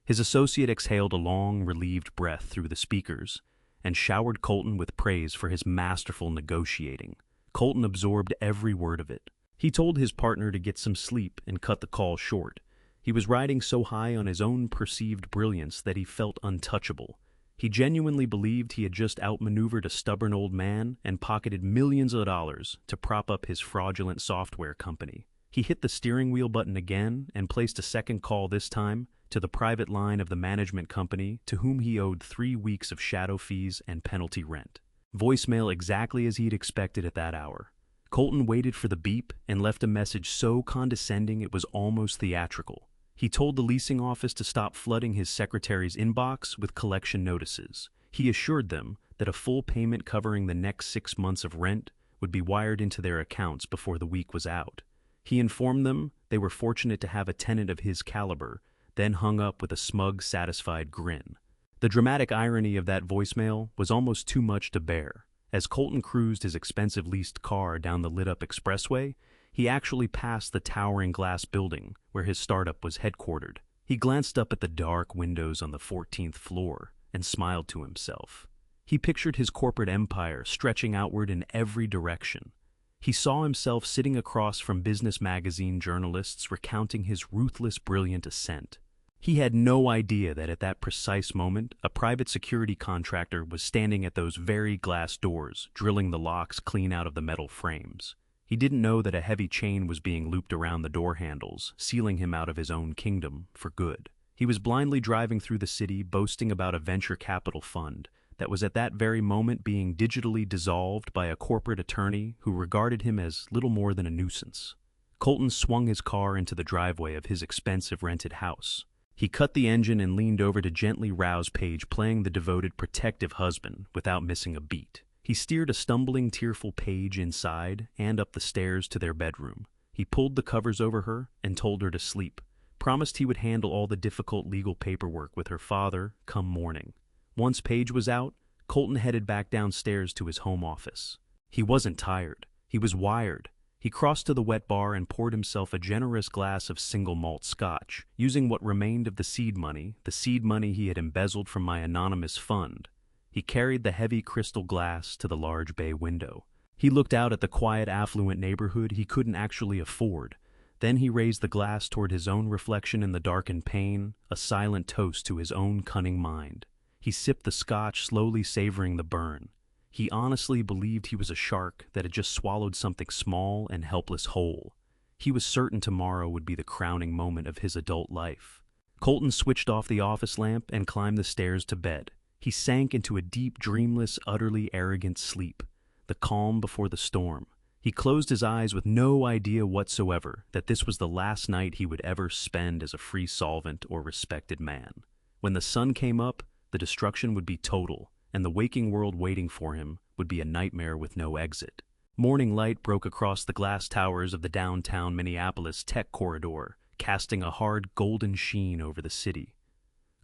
His associate exhaled a long, relieved breath through the speakers and showered Colton with praise for his masterful negotiating. Colton absorbed every word of it. He told his partner to get some sleep and cut the call short. He was riding so high on his own perceived brilliance that he felt untouchable. He genuinely believed he had just outmaneuvered a stubborn old man and pocketed millions of dollars to prop up his fraudulent software company. He hit the steering wheel button again and placed a second call, this time to the private line of the management company to whom he owed 3 weeks of shadow fees and penalty rent. Voicemail exactly as he'd expected at that hour. Colton waited for the beep and left a message so condescending it was almost theatrical. He told the leasing office to stop flooding his secretary's inbox with collection notices. He assured them that a full payment covering the next 6 months of rent would be wired into their accounts before the week was out. He informed them they were fortunate to have a tenant of his caliber, then hung up with a smug, satisfied grin. The dramatic irony of that voicemail was almost too much to bear. As Colton cruised his expensive leased car down the lit-up expressway, he actually passed the towering glass building where his startup was headquartered. He glanced up at the dark windows on the 14th floor and smiled to himself. He pictured his corporate empire stretching outward in every direction. He saw himself sitting across from business magazine journalists recounting his ruthless, brilliant ascent. He had no idea that at that precise moment, a private security contractor was standing at those very glass doors, drilling the locks clean out of the metal frames. He didn't know that a heavy chain was being looped around the door handles, sealing him out of his own kingdom for good. He was blindly driving through the city, boasting about a venture capital fund that was at that very moment being digitally dissolved by a corporate attorney who regarded him as little more than a nuisance. Colton swung his car into the driveway of his expensive rented house. He cut the engine and leaned over to gently rouse Paige, playing the devoted, protective husband without missing a beat. He steered a stumbling, tearful Paige inside and up the stairs to their bedroom. He pulled the covers over her and told her to sleep, promised he would handle all the difficult legal paperwork with her father come morning. Once Paige was out, Colton headed back downstairs to his home office. He wasn't tired. He was wired. He crossed to the wet bar and poured himself a generous glass of single malt scotch, using what remained of the seed money he had embezzled from my anonymous fund. He carried the heavy crystal glass to the large bay window. He looked out at the quiet, affluent neighborhood he couldn't actually afford. Then he raised the glass toward his own reflection in the darkened pane, a silent toast to his own cunning mind. He sipped the scotch, slowly savoring the burn. He honestly believed he was a shark that had just swallowed something small and helpless whole. He was certain tomorrow would be the crowning moment of his adult life. Colton switched off the office lamp and climbed the stairs to bed. He sank into a deep, dreamless, utterly arrogant sleep, the calm before the storm. He closed his eyes with no idea whatsoever that this was the last night he would ever spend as a free solvent or respected man. When the sun came up, the destruction would be total, and the waking world waiting for him would be a nightmare with no exit. Morning light broke across the glass towers of the downtown Minneapolis tech corridor, casting a hard golden sheen over the city.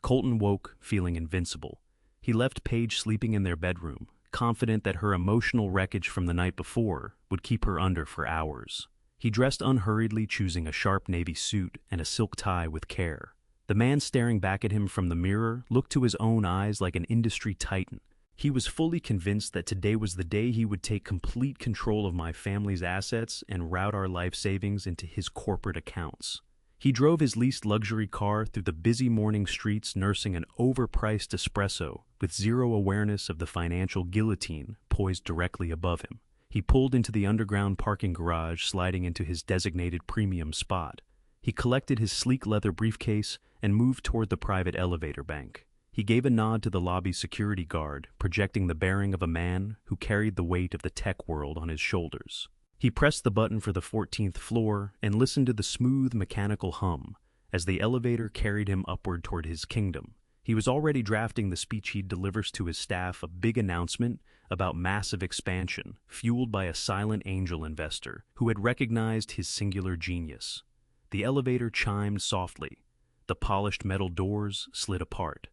Colton woke, feeling invincible. He left Paige sleeping in their bedroom, confident that her emotional wreckage from the night before would keep her under for hours. He dressed unhurriedly, choosing a sharp navy suit and a silk tie with care. The man staring back at him from the mirror looked to his own eyes like an industry titan. He was fully convinced that today was the day he would take complete control of my family's assets and route our life savings into his corporate accounts. He drove his leased luxury car through the busy morning streets, nursing an overpriced espresso with zero awareness of the financial guillotine poised directly above him. He pulled into the underground parking garage, sliding into his designated premium spot. He collected his sleek leather briefcase and moved toward the private elevator bank. He gave a nod to the lobby security guard, projecting the bearing of a man who carried the weight of the tech world on his shoulders. He pressed the button for the 14th floor and listened to the smooth mechanical hum as the elevator carried him upward toward his kingdom. He was already drafting the speech he'd deliver to his staff, a big announcement about massive expansion, fueled by a silent angel investor who had recognized his singular genius. The elevator chimed softly. The polished metal doors slid apart.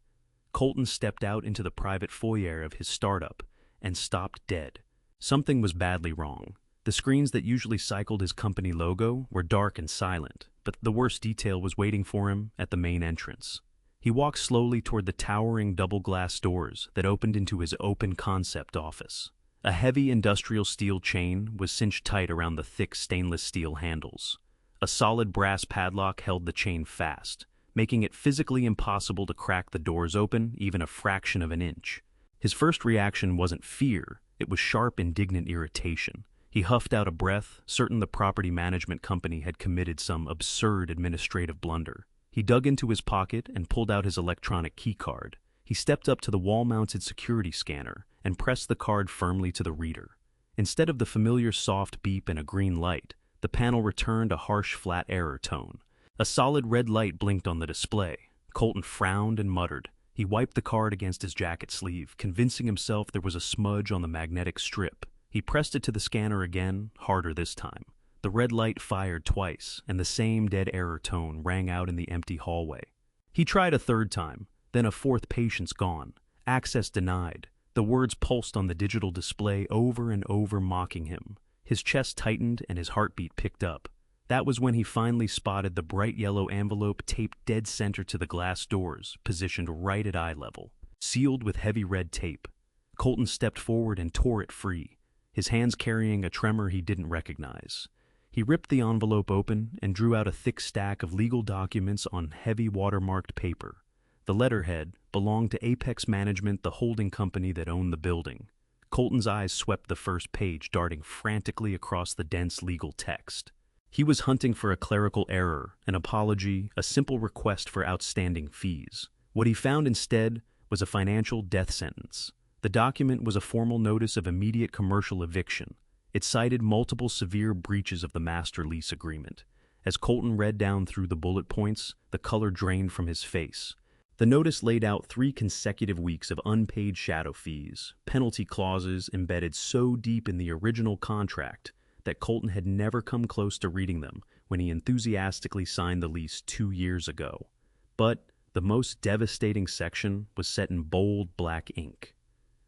Colton stepped out into the private foyer of his startup and stopped dead. Something was badly wrong. The screens that usually cycled his company logo were dark and silent, but the worst detail was waiting for him at the main entrance. He walked slowly toward the towering double-glass doors that opened into his open concept office. A heavy industrial steel chain was cinched tight around the thick stainless steel handles. A solid brass padlock held the chain fast, making it physically impossible to crack the doors open even a fraction of an inch. His first reaction wasn't fear, it was sharp, indignant irritation. He huffed out a breath, certain the property management company had committed some absurd administrative blunder. He dug into his pocket and pulled out his electronic keycard. He stepped up to the wall-mounted security scanner and pressed the card firmly to the reader. Instead of the familiar soft beep and a green light, the panel returned a harsh, flat error tone. A solid red light blinked on the display. Colton frowned and muttered. He wiped the card against his jacket sleeve, convincing himself there was a smudge on the magnetic strip. He pressed it to the scanner again, harder this time. The red light fired twice, and the same dead error tone rang out in the empty hallway. He tried a third time, then a fourth. Patience gone. Access denied. The words pulsed on the digital display over and over, mocking him. His chest tightened and his heartbeat picked up. That was when he finally spotted the bright yellow envelope taped dead center to the glass doors, positioned right at eye level, sealed with heavy red tape. Colton stepped forward and tore it free, his hands carrying a tremor he didn't recognize. He ripped the envelope open and drew out a thick stack of legal documents on heavy watermarked paper. The letterhead belonged to Apex Management, the holding company that owned the building. Colton's eyes swept the first page, darting frantically across the dense legal text. He was hunting for a clerical error, an apology, a simple request for outstanding fees. What he found instead was a financial death sentence. The document was a formal notice of immediate commercial eviction. It cited multiple severe breaches of the master lease agreement. As Colton read down through the bullet points, the color drained from his face. The notice laid out 3 consecutive weeks of unpaid shadow fees, penalty clauses embedded so deep in the original contract that Colton had never come close to reading them when he enthusiastically signed the lease 2 years ago. But the most devastating section was set in bold black ink.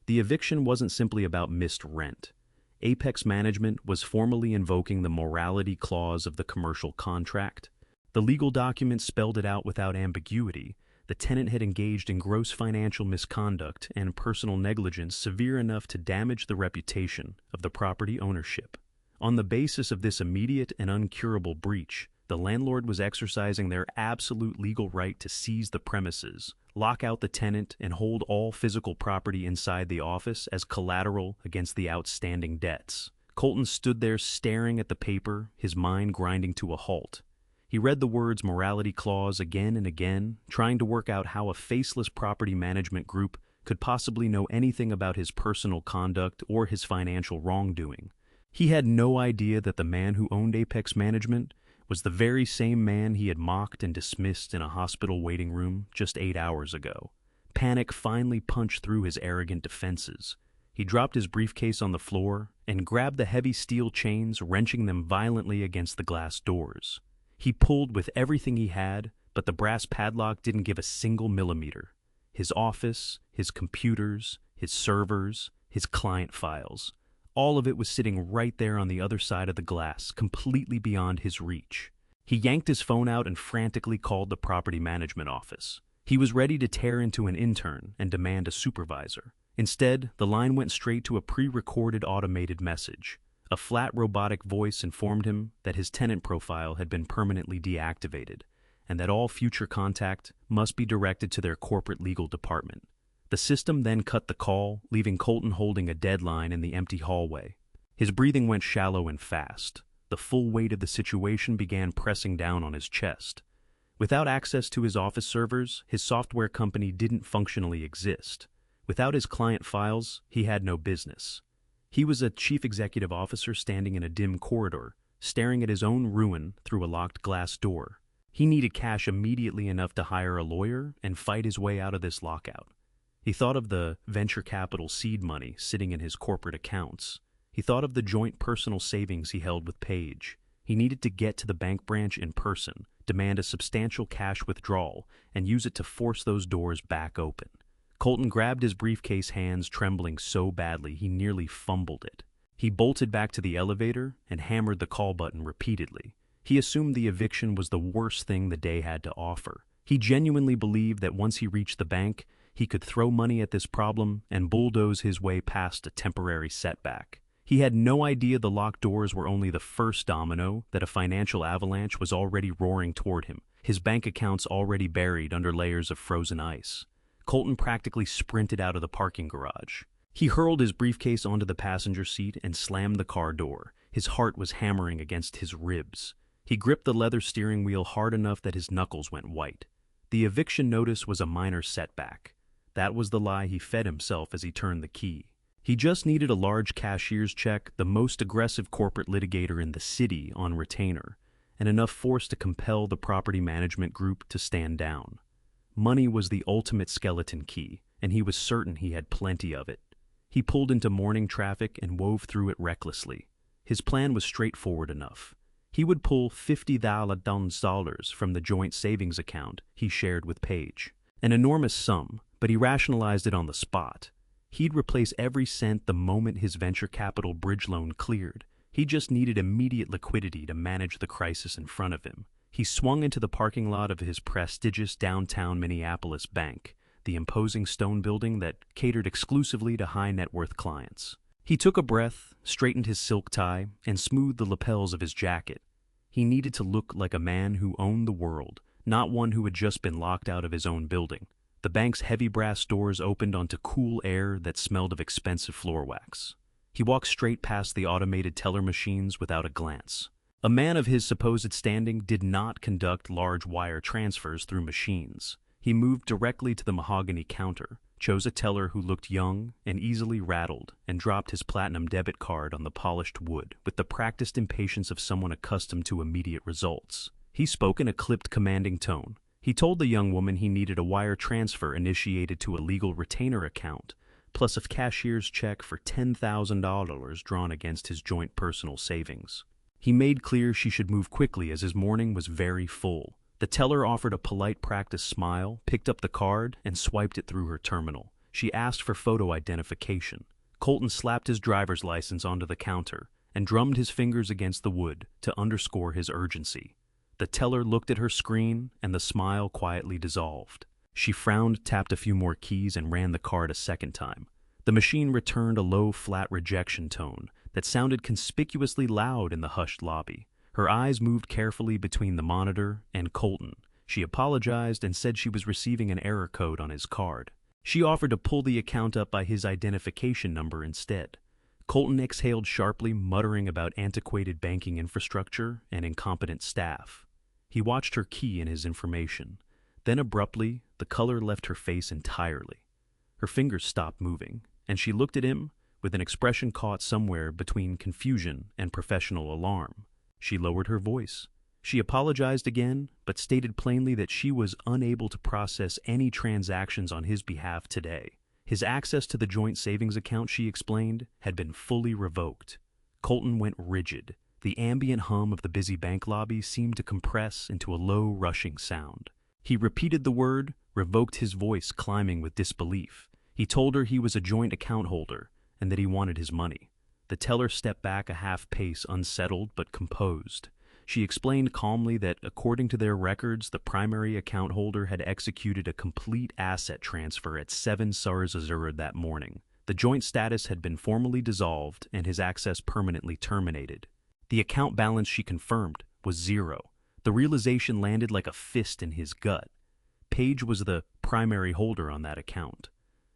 The eviction wasn't simply about missed rent. Apex Management was formally invoking the morality clause of the commercial contract. The legal document spelled it out without ambiguity. The tenant had engaged in gross financial misconduct and personal negligence severe enough to damage the reputation of the property ownership. On the basis of this immediate and uncurable breach, the landlord was exercising their absolute legal right to seize the premises, lock out the tenant, and hold all physical property inside the office as collateral against the outstanding debts. Colton stood there staring at the paper, his mind grinding to a halt. He read the words morality clause again and again, trying to work out how a faceless property management group could possibly know anything about his personal conduct or his financial wrongdoing. He had no idea that the man who owned Apex Management was the very same man he had mocked and dismissed in a hospital waiting room just 8 hours ago. Panic finally punched through his arrogant defenses. He dropped his briefcase on the floor and grabbed the heavy steel chains, wrenching them violently against the glass doors. He pulled with everything he had, but the brass padlock didn't give a single millimeter. His office, his computers, his servers, his client files, all of it was sitting right there on the other side of the glass, completely beyond his reach. He yanked his phone out and frantically called the property management office. He was ready to tear into an intern and demand a supervisor. Instead, the line went straight to a pre-recorded automated message. A flat robotic voice informed him that his tenant profile had been permanently deactivated, and that all future contact must be directed to their corporate legal department. The system then cut the call, leaving Colton holding a deadline in the empty hallway. His breathing went shallow and fast. The full weight of the situation began pressing down on his chest. Without access to his office servers, his software company didn't functionally exist. Without his client files, he had no business. He was a chief executive officer standing in a dim corridor, staring at his own ruin through a locked glass door. He needed cash immediately enough to hire a lawyer and fight his way out of this lockout. He thought of the venture capital seed money sitting in his corporate accounts. He thought of the joint personal savings he held with Paige. He needed to get to the bank branch in person, demand a substantial cash withdrawal, and use it to force those doors back open. Colton grabbed his briefcase, hands trembling so badly he nearly fumbled it. He bolted back to the elevator and hammered the call button repeatedly. He assumed the eviction was the worst thing the day had to offer. He genuinely believed that once he reached the bank, he could throw money at this problem and bulldoze his way past a temporary setback. He had no idea the locked doors were only the first domino, that a financial avalanche was already roaring toward him, his bank accounts already buried under layers of frozen ice. Colton practically sprinted out of the parking garage. He hurled his briefcase onto the passenger seat and slammed the car door. His heart was hammering against his ribs. He gripped the leather steering wheel hard enough that his knuckles went white. The eviction notice was a minor setback. That was the lie he fed himself as he turned the key. He just needed a large cashier's check, the most aggressive corporate litigator in the city on retainer, and enough force to compel the property management group to stand down. Money was the ultimate skeleton key, and he was certain he had plenty of it. He pulled into morning traffic and wove through it recklessly. His plan was straightforward enough. He would pull $50,000 from the joint savings account he shared with Paige. An enormous sum, but he rationalized it on the spot. He'd replace every cent the moment his venture capital bridge loan cleared. He just needed immediate liquidity to manage the crisis in front of him. He swung into the parking lot of his prestigious downtown Minneapolis bank, the imposing stone building that catered exclusively to high-net-worth clients. He took a breath, straightened his silk tie, and smoothed the lapels of his jacket. He needed to look like a man who owned the world, not one who had just been locked out of his own building. The bank's heavy brass doors opened onto cool air that smelled of expensive floor wax. He walked straight past the automated teller machines without a glance. A man of his supposed standing did not conduct large wire transfers through machines. He moved directly to the mahogany counter, chose a teller who looked young and easily rattled, and dropped his platinum debit card on the polished wood with the practiced impatience of someone accustomed to immediate results. He spoke in a clipped, commanding tone. He told the young woman he needed a wire transfer initiated to a legal retainer account, plus a cashier's check for $10,000 drawn against his joint personal savings. He made clear she should move quickly as his morning was very full. The teller offered a polite practice smile, picked up the card, and swiped it through her terminal. She asked for photo identification. Colton slapped his driver's license onto the counter and drummed his fingers against the wood to underscore his urgency. The teller looked at her screen, and the smile quietly dissolved. She frowned, tapped a few more keys, and ran the card a second time. The machine returned a low, flat rejection tone that sounded conspicuously loud in the hushed lobby. Her eyes moved carefully between the monitor and Colton. She apologized and said she was receiving an error code on his card. She offered to pull the account up by his identification number instead. Colton exhaled sharply, muttering about antiquated banking infrastructure and incompetent staff. He watched her key in his information. Then abruptly, the color left her face entirely. Her fingers stopped moving, and she looked at him with an expression caught somewhere between confusion and professional alarm. She lowered her voice. She apologized again, but stated plainly that she was unable to process any transactions on his behalf today. His access to the joint savings account, she explained, had been fully revoked. Colton went rigid. The ambient hum of the busy bank lobby seemed to compress into a low, rushing sound. He repeated the word, revoked, his voice climbing with disbelief. He told her he was a joint account holder and that he wanted his money. The teller stepped back a half pace, unsettled but composed. She explained calmly that, according to their records, the primary account holder had executed a complete asset transfer at 7 SARS Azure that morning. The joint status had been formally dissolved and his access permanently terminated. The account balance, she confirmed, was 0. The realization landed like a fist in his gut. Paige was the primary holder on that account.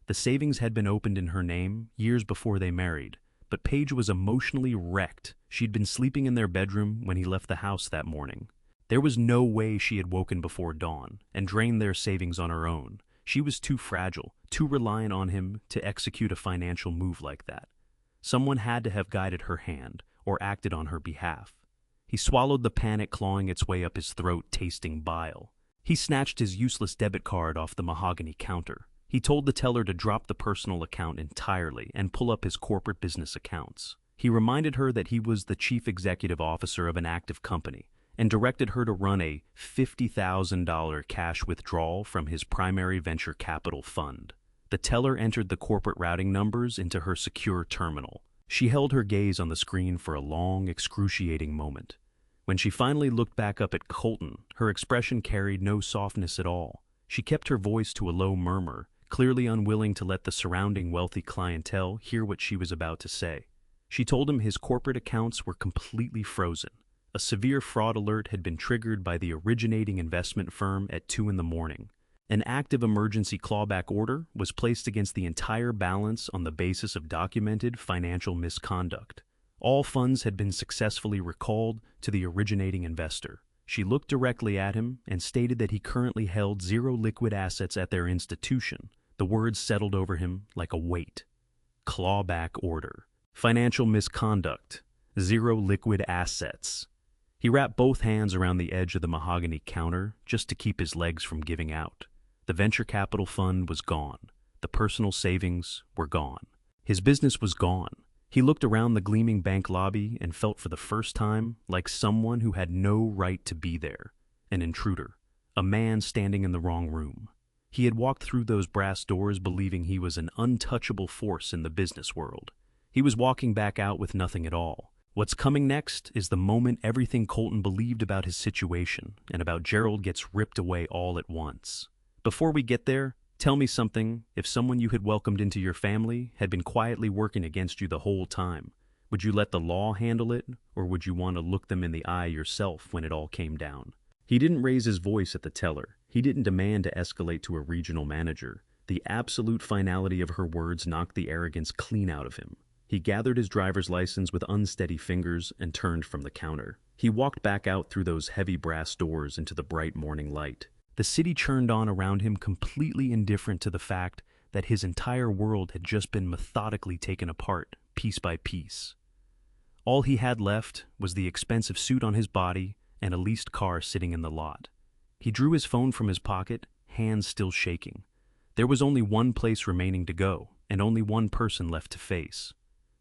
The savings had been opened in her name years before they married, but Paige was emotionally wrecked. She'd been sleeping in their bedroom when he left the house that morning. There was no way she had woken before dawn and drained their savings on her own. She was too fragile, too reliant on him to execute a financial move like that. Someone had to have guided her hand or acted on her behalf. He swallowed the panic clawing its way up his throat, tasting bile. He snatched his useless debit card off the mahogany counter. He told the teller to drop the personal account entirely and pull up his corporate business accounts. He reminded her that he was the chief executive officer of an active company and directed her to run a $50,000 cash withdrawal from his primary venture capital fund. The teller entered the corporate routing numbers into her secure terminal. She held her gaze on the screen for a long, excruciating moment. When she finally looked back up at Colton, her expression carried no softness at all. She kept her voice to a low murmur, clearly unwilling to let the surrounding wealthy clientele hear what she was about to say. She told him his corporate accounts were completely frozen. A severe fraud alert had been triggered by the originating investment firm at 2 a.m. An active emergency clawback order was placed against the entire balance on the basis of documented financial misconduct. All funds had been successfully recalled to the originating investor. She looked directly at him and stated that he currently held 0 liquid assets at their institution. The words settled over him like a weight. Clawback order. Financial misconduct. 0 liquid assets. He wrapped both hands around the edge of the mahogany counter just to keep his legs from giving out. The venture capital fund was gone. The personal savings were gone. His business was gone. He looked around the gleaming bank lobby and felt for the first time like someone who had no right to be there. An intruder. A man standing in the wrong room. He had walked through those brass doors believing he was an untouchable force in the business world. He was walking back out with nothing at all. What's coming next is the moment everything Colton believed about his situation and about Gerald gets ripped away all at once. Before we get there, tell me something. If someone you had welcomed into your family had been quietly working against you the whole time, would you let the law handle it, or would you want to look them in the eye yourself when it all came down? He didn't raise his voice at the teller. He didn't demand to escalate to a regional manager. The absolute finality of her words knocked the arrogance clean out of him. He gathered his driver's license with unsteady fingers and turned from the counter. He walked back out through those heavy brass doors into the bright morning light. The city churned on around him, completely indifferent to the fact that his entire world had just been methodically taken apart, piece by piece. All he had left was the expensive suit on his body and a leased car sitting in the lot. He drew his phone from his pocket, hands still shaking. There was only one place remaining to go, and only one person left to face.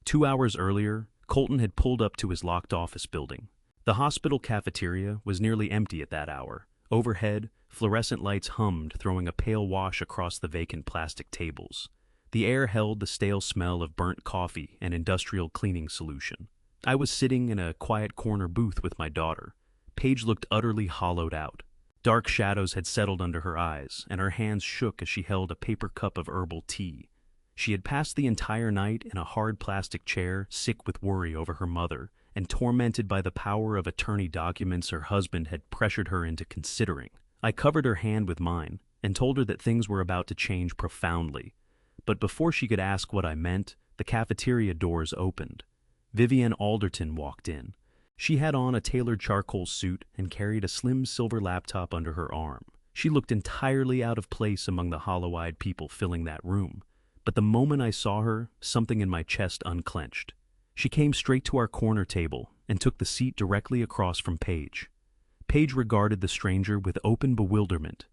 2 hours earlier, Colton had pulled up to his locked office building. The hospital cafeteria was nearly empty at that hour. Overhead, fluorescent lights hummed, throwing a pale wash across the vacant plastic tables. The air held the stale smell of burnt coffee and industrial cleaning solution. I was sitting in a quiet corner booth with my daughter. Paige looked utterly hollowed out. Dark shadows had settled under her eyes, and her hands shook as she held a paper cup of herbal tea. She had passed the entire night in a hard plastic chair, sick with worry over her mother, and tormented by the power of attorney documents her husband had pressured her into considering. I covered her hand with mine and told her that things were about to change profoundly. But before she could ask what I meant, the cafeteria doors opened. Vivian Alderton walked in. She had on a tailored charcoal suit and carried a slim silver laptop under her arm. She looked entirely out of place among the hollow-eyed people filling that room. But the moment I saw her, something in my chest unclenched. She came straight to our corner table and took the seat directly across from Paige. Paige regarded the stranger with open bewilderment.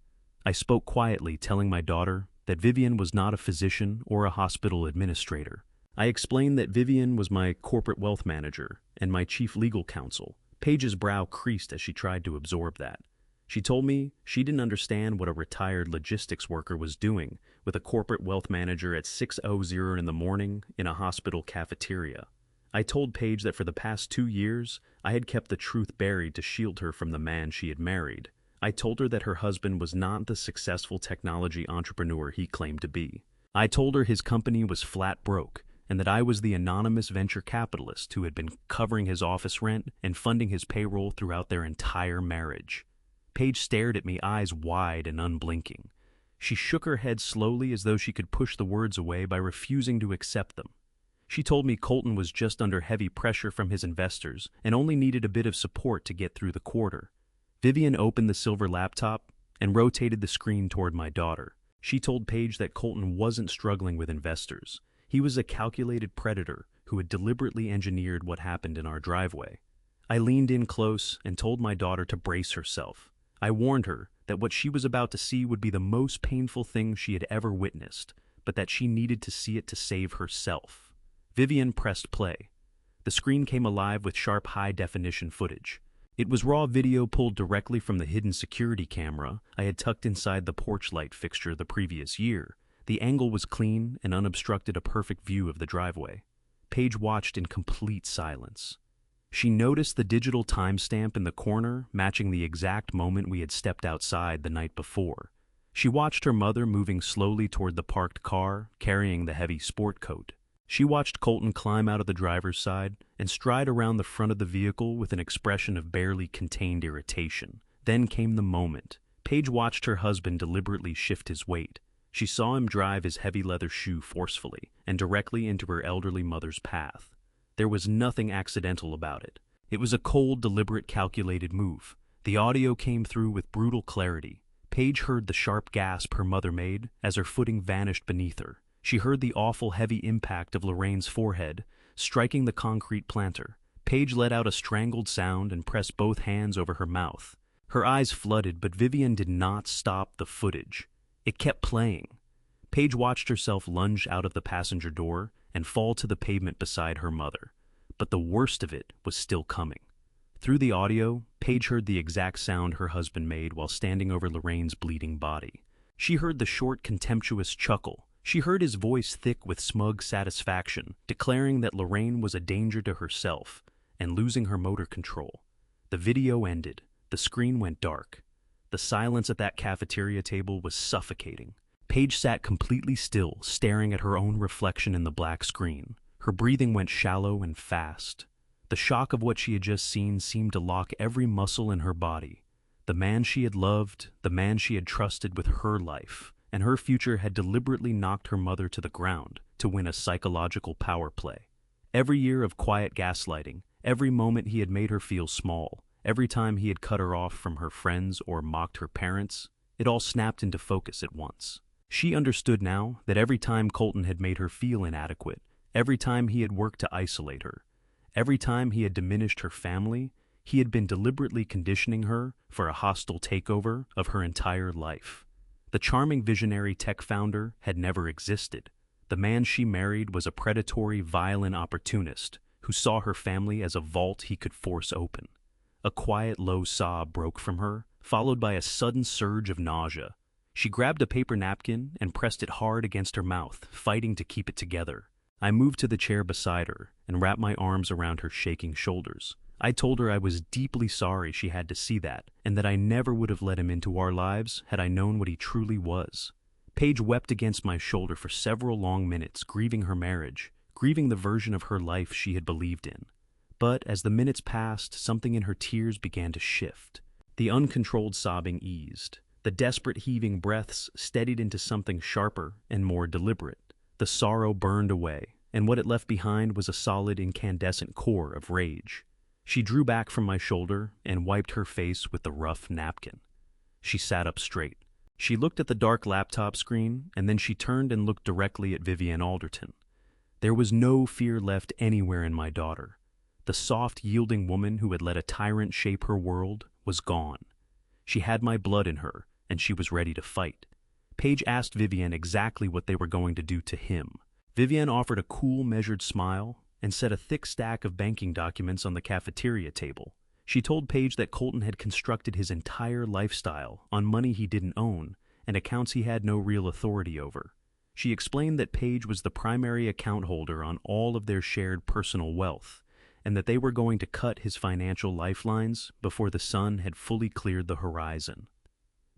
I spoke quietly, telling my daughter that Vivian was not a physician or a hospital administrator. I explained that Vivian was my corporate wealth manager and my chief legal counsel. Paige's brow creased as she tried to absorb that. She told me she didn't understand what a retired logistics worker was doing with a corporate wealth manager at 6:00 in the morning in a hospital cafeteria. I told Paige that for the past 2 years, I had kept the truth buried to shield her from the man she had married. I told her that her husband was not the successful technology entrepreneur he claimed to be. I told her his company was flat broke, and that I was the anonymous venture capitalist who had been covering his office rent and funding his payroll throughout their entire marriage. Paige stared at me, eyes wide and unblinking. She shook her head slowly as though she could push the words away by refusing to accept them. She told me Colton was just under heavy pressure from his investors and only needed a bit of support to get through the quarter. Vivian opened the silver laptop and rotated the screen toward my daughter. She told Paige that Colton wasn't struggling with investors. He was a calculated predator who had deliberately engineered what happened in our driveway. I leaned in close and told my daughter to brace herself. I warned her that what she was about to see would be the most painful thing she had ever witnessed, but that she needed to see it to save herself. Vivian pressed play. The screen came alive with sharp high-definition footage. It was raw video pulled directly from the hidden security camera I had tucked inside the porch light fixture the previous year. The angle was clean and unobstructed, a perfect view of the driveway. Paige watched in complete silence. She noticed the digital timestamp in the corner, matching the exact moment we had stepped outside the night before. She watched her mother moving slowly toward the parked car, carrying the heavy sport coat. She watched Colton climb out of the driver's side and stride around the front of the vehicle with an expression of barely contained irritation. Then came the moment. Paige watched her husband deliberately shift his weight. She saw him drive his heavy leather shoe forcefully and directly into her elderly mother's path. There was nothing accidental about it. It was a cold, deliberate, calculated move. The audio came through with brutal clarity. Paige heard the sharp gasp her mother made as her footing vanished beneath her. She heard the awful, heavy impact of Lorraine's forehead, striking the concrete planter. Paige let out a strangled sound and pressed both hands over her mouth. Her eyes flooded, but Vivian did not stop the footage. It kept playing. Paige watched herself lunge out of the passenger door and fall to the pavement beside her mother. But the worst of it was still coming. Through the audio, Paige heard the exact sound her husband made while standing over Lorraine's bleeding body. She heard the short, contemptuous chuckle. She heard his voice thick with smug satisfaction, declaring that Lorraine was a danger to herself and losing her motor control. The video ended. The screen went dark. The silence at that cafeteria table was suffocating. Paige sat completely still, staring at her own reflection in the black screen. Her breathing went shallow and fast. The shock of what she had just seen seemed to lock every muscle in her body. The man she had loved, the man she had trusted with her life, and her future had deliberately knocked her mother to the ground to win a psychological power play. Every year of quiet gaslighting, every moment he had made her feel small, every time he had cut her off from her friends or mocked her parents, it all snapped into focus at once. She understood now that every time Colton had made her feel inadequate, every time he had worked to isolate her, every time he had diminished her family, he had been deliberately conditioning her for a hostile takeover of her entire life. The charming visionary tech founder had never existed. The man she married was a predatory, violent opportunist who saw her family as a vault he could force open. A quiet, low sob broke from her, followed by a sudden surge of nausea. She grabbed a paper napkin and pressed it hard against her mouth, fighting to keep it together. I moved to the chair beside her and wrapped my arms around her shaking shoulders. I told her I was deeply sorry she had to see that, and that I never would have let him into our lives had I known what he truly was. Paige wept against my shoulder for several long minutes, grieving her marriage, grieving the version of her life she had believed in. But as the minutes passed, something in her tears began to shift. The uncontrolled sobbing eased. The desperate heaving breaths steadied into something sharper and more deliberate. The sorrow burned away, and what it left behind was a solid, incandescent core of rage. She drew back from my shoulder and wiped her face with the rough napkin. She sat up straight. She looked at the dark laptop screen, and then she turned and looked directly at Vivienne Alderton. There was no fear left anywhere in my daughter. The soft, yielding woman who had let a tyrant shape her world was gone. She had my blood in her, and she was ready to fight. Paige asked Vivienne exactly what they were going to do to him. Vivienne offered a cool, measured smile and set a thick stack of banking documents on the cafeteria table. She told Paige that Colton had constructed his entire lifestyle on money he didn't own and accounts he had no real authority over. She explained that Paige was the primary account holder on all of their shared personal wealth, and that they were going to cut his financial lifelines before the sun had fully cleared the horizon.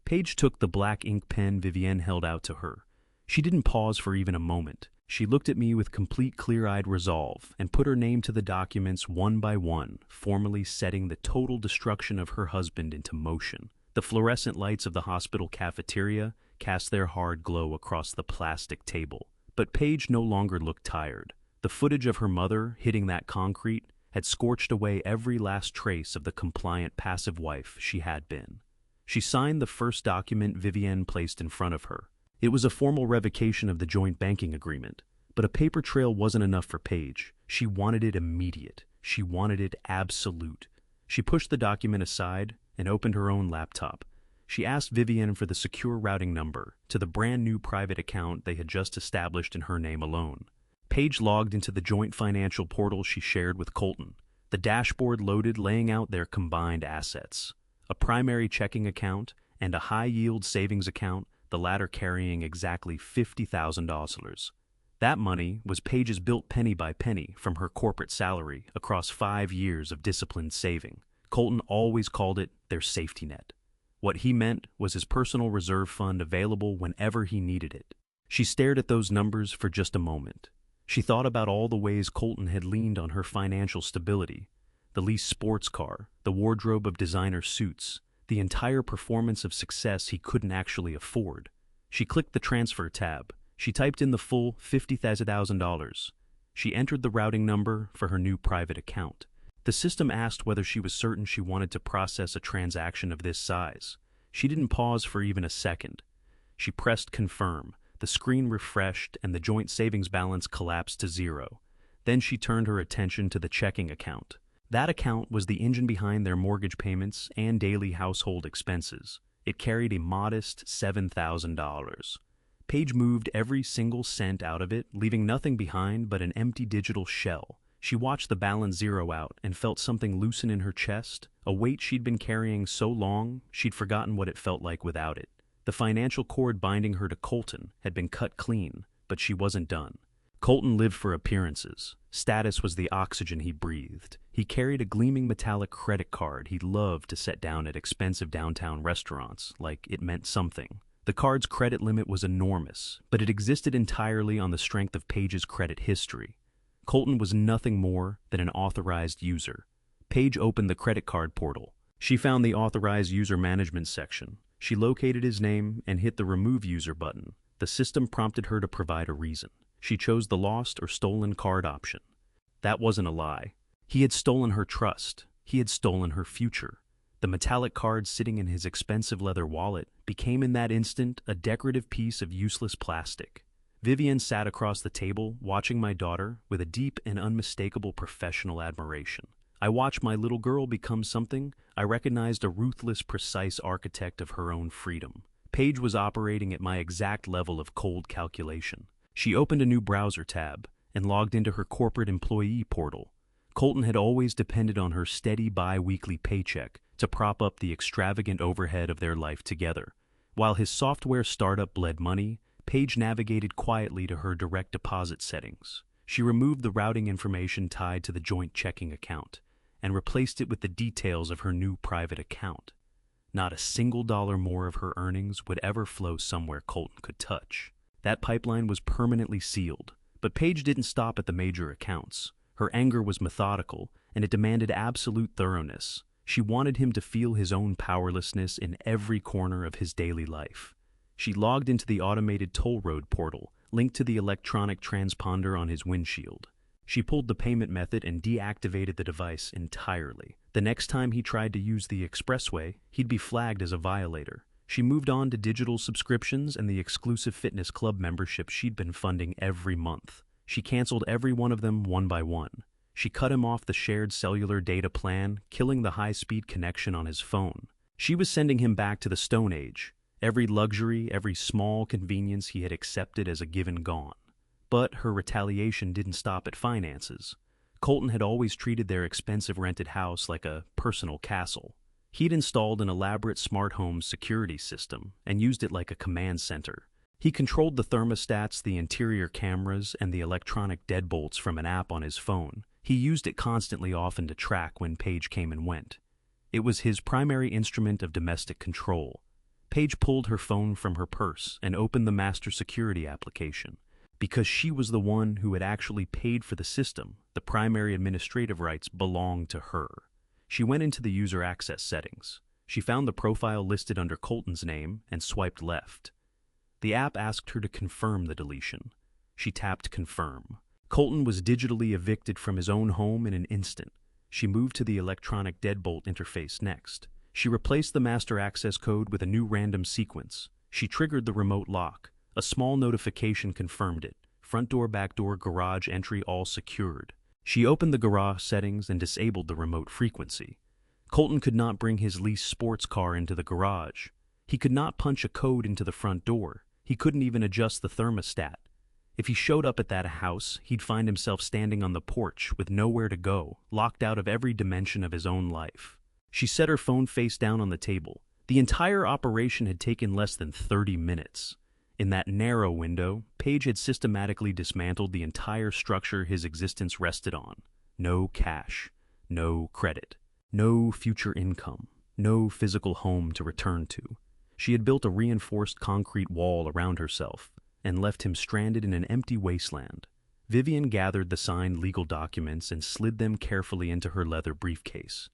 Paige took the black ink pen Vivienne held out to her. She didn't pause for even a moment. She looked at me with complete clear-eyed resolve and put her name to the documents one by one, formally setting the total destruction of her husband into motion. The fluorescent lights of the hospital cafeteria cast their hard glow across the plastic table. But Paige no longer looked tired. The footage of her mother hitting that concrete had scorched away every last trace of the compliant, passive wife she had been. She signed the first document Vivienne placed in front of her. It was a formal revocation of the joint banking agreement, but a paper trail wasn't enough for Paige. She wanted it immediate. She wanted it absolute. She pushed the document aside and opened her own laptop. She asked Vivienne for the secure routing number to the brand new private account they had just established in her name alone. Paige logged into the joint financial portal she shared with Colton. The dashboard loaded, laying out their combined assets: a primary checking account and a high-yield savings account, the latter carrying exactly $50,000. That money was Paige's built penny by penny from her corporate salary across 5 years of disciplined saving. Colton always called it their safety net. What he meant was his personal reserve fund available whenever he needed it. She stared at those numbers for just a moment. She thought about all the ways Colton had leaned on her financial stability: the leased sports car, the wardrobe of designer suits, the entire performance of success he couldn't actually afford. She clicked the transfer tab. She typed in the full $50,000. She entered the routing number for her new private account. The system asked whether she was certain she wanted to process a transaction of this size. She didn't pause for even a second. She pressed confirm. The screen refreshed and the joint savings balance collapsed to zero. Then she turned her attention to the checking account. That account was the engine behind their mortgage payments and daily household expenses. It carried a modest $7,000. Paige moved every single cent out of it, leaving nothing behind but an empty digital shell. She watched the balance zero out and felt something loosen in her chest, a weight she'd been carrying so long she'd forgotten what it felt like without it. The financial cord binding her to Colton had been cut clean, but she wasn't done. Colton lived for appearances. Status was the oxygen he breathed. He carried a gleaming metallic credit card he loved to set down at expensive downtown restaurants, like it meant something. The card's credit limit was enormous, but it existed entirely on the strength of Paige's credit history. Colton was nothing more than an authorized user. Paige opened the credit card portal. She found the authorized user management section. She located his name and hit the remove user button. The system prompted her to provide a reason. She chose the lost or stolen card option. That wasn't a lie. He had stolen her trust. He had stolen her future. The metallic card sitting in his expensive leather wallet became in that instant a decorative piece of useless plastic. Vivian sat across the table, watching my daughter with a deep and unmistakable professional admiration. I watched my little girl become something. I recognized a ruthless, precise architect of her own freedom. Paige was operating at my exact level of cold calculation. She opened a new browser tab and logged into her corporate employee portal. Colton had always depended on her steady bi-weekly paycheck to prop up the extravagant overhead of their life together. While his software startup bled money, Paige navigated quietly to her direct deposit settings. She removed the routing information tied to the joint checking account and replaced it with the details of her new private account. Not a single dollar more of her earnings would ever flow somewhere Colton could touch. That pipeline was permanently sealed, but Paige didn't stop at the major accounts. Her anger was methodical, and it demanded absolute thoroughness. She wanted him to feel his own powerlessness in every corner of his daily life. She logged into the automated toll road portal, linked to the electronic transponder on his windshield. She pulled the payment method and deactivated the device entirely. The next time he tried to use the expressway, he'd be flagged as a violator. She moved on to digital subscriptions and the exclusive fitness club membership she'd been funding every month. She canceled every one of them one by one. She cut him off the shared cellular data plan, killing the high-speed connection on his phone. She was sending him back to the Stone Age. Every luxury, every small convenience he had accepted as a given gone. But her retaliation didn't stop at finances. Colton had always treated their expensive rented house like a personal castle. He'd installed an elaborate smart home security system and used it like a command center. He controlled the thermostats, the interior cameras, and the electronic deadbolts from an app on his phone. He used it constantly, often to track when Paige came and went. It was his primary instrument of domestic control. Paige pulled her phone from her purse and opened the master security application. Because she was the one who had actually paid for the system, the primary administrative rights belonged to her. She went into the user access settings. She found the profile listed under Colton's name and swiped left. The app asked her to confirm the deletion. She tapped confirm. Colton was digitally evicted from his own home in an instant. She moved to the electronic deadbolt interface next. She replaced the master access code with a new random sequence. She triggered the remote lock. A small notification confirmed it. Front door, back door, garage entry all secured. She opened the garage settings and disabled the remote frequency. Colton could not bring his leased sports car into the garage. He could not punch a code into the front door. He couldn't even adjust the thermostat. If he showed up at that house, he'd find himself standing on the porch with nowhere to go, locked out of every dimension of his own life. She set her phone face down on the table. The entire operation had taken less than 30 minutes. In that narrow window, Paige had systematically dismantled the entire structure his existence rested on. No cash, no credit, no future income, no physical home to return to. She had built a reinforced concrete wall around herself and left him stranded in an empty wasteland. Vivian gathered the signed legal documents and slid them carefully into her leather briefcase.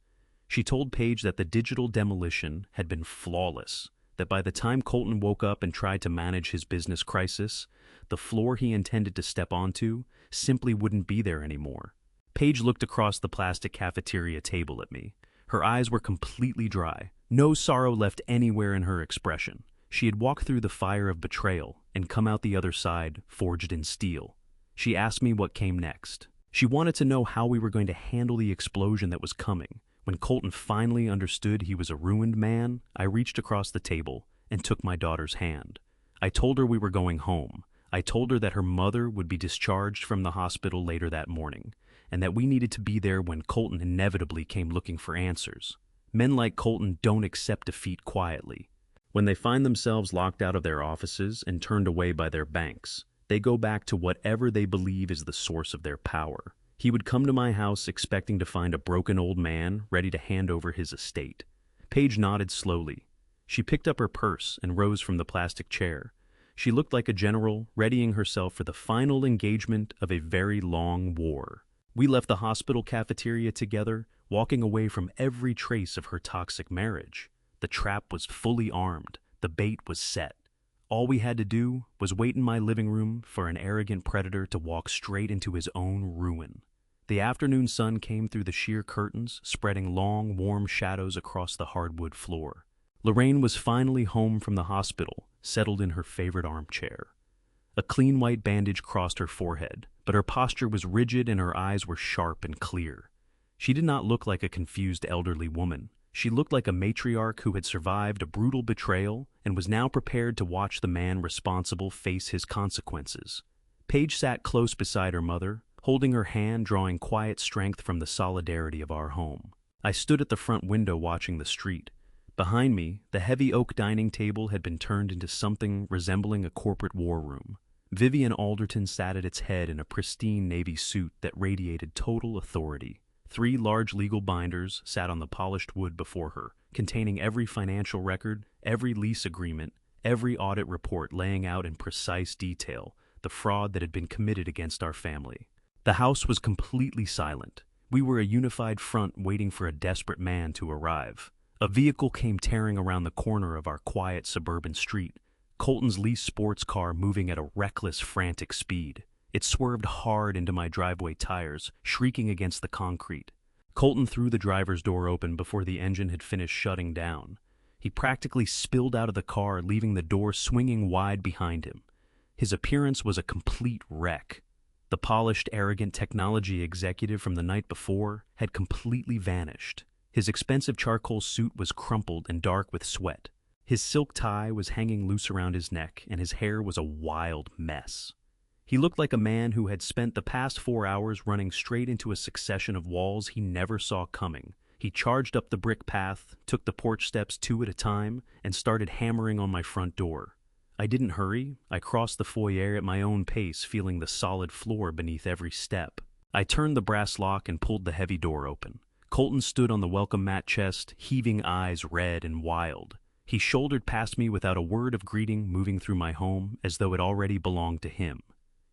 She told Paige that the digital demolition had been flawless, that by the time Colton woke up and tried to manage his business crisis, the floor he intended to step onto simply wouldn't be there anymore. Paige looked across the plastic cafeteria table at me. Her eyes were completely dry, no sorrow left anywhere in her expression. She had walked through the fire of betrayal and come out the other side, forged in steel. She asked me what came next. She wanted to know how we were going to handle the explosion that was coming. When Colton finally understood he was a ruined man, I reached across the table and took my daughter's hand. I told her we were going home. I told her that her mother would be discharged from the hospital later that morning, and that we needed to be there when Colton inevitably came looking for answers. Men like Colton don't accept defeat quietly. When they find themselves locked out of their offices and turned away by their banks, They go back to whatever they believe is the source of their power. He would come to my house expecting to find a broken old man ready to hand over his estate. Paige nodded slowly. She picked up her purse and rose from the plastic chair. She looked like a general readying herself for the final engagement of a very long war. We left the hospital cafeteria together, walking away from every trace of her toxic marriage. The trap was fully armed. The bait was set. All we had to do was wait in my living room for an arrogant predator to walk straight into his own ruin. The afternoon sun came through the sheer curtains, spreading long, warm shadows across the hardwood floor. Lorraine was finally home from the hospital, settled in her favorite armchair. A clean white bandage crossed her forehead, but her posture was rigid and her eyes were sharp and clear. She did not look like a confused elderly woman. She looked like a matriarch who had survived a brutal betrayal and was now prepared to watch the man responsible face his consequences. Paige sat close beside her mother, holding her hand, drawing quiet strength from the solidarity of our home. I stood at the front window watching the street. Behind me, the heavy oak dining table had been turned into something resembling a corporate war room. Vivian Alderton sat at its head in a pristine navy suit that radiated total authority. 3 large legal binders sat on the polished wood before her, containing every financial record, every lease agreement, every audit report, laying out in precise detail the fraud that had been committed against our family. The house was completely silent. We were a unified front waiting for a desperate man to arrive. A vehicle came tearing around the corner of our quiet suburban street, Colton's leased sports car moving at a reckless, frantic speed. It swerved hard into my driveway tires, shrieking against the concrete. Colton threw the driver's door open before the engine had finished shutting down. He practically spilled out of the car, leaving the door swinging wide behind him. His appearance was a complete wreck. The polished, arrogant technology executive from the night before had completely vanished. His expensive charcoal suit was crumpled and dark with sweat. His silk tie was hanging loose around his neck, and his hair was a wild mess. He looked like a man who had spent the past 4 hours running straight into a succession of walls he never saw coming. He charged up the brick path, took the porch steps 2 at a time, and started hammering on my front door. I didn't hurry. I crossed the foyer at my own pace, feeling the solid floor beneath every step. I turned the brass lock and pulled the heavy door open. Colton stood on the welcome mat chest, heaving eyes red and wild. He shouldered past me without a word of greeting, moving through my home as though it already belonged to him.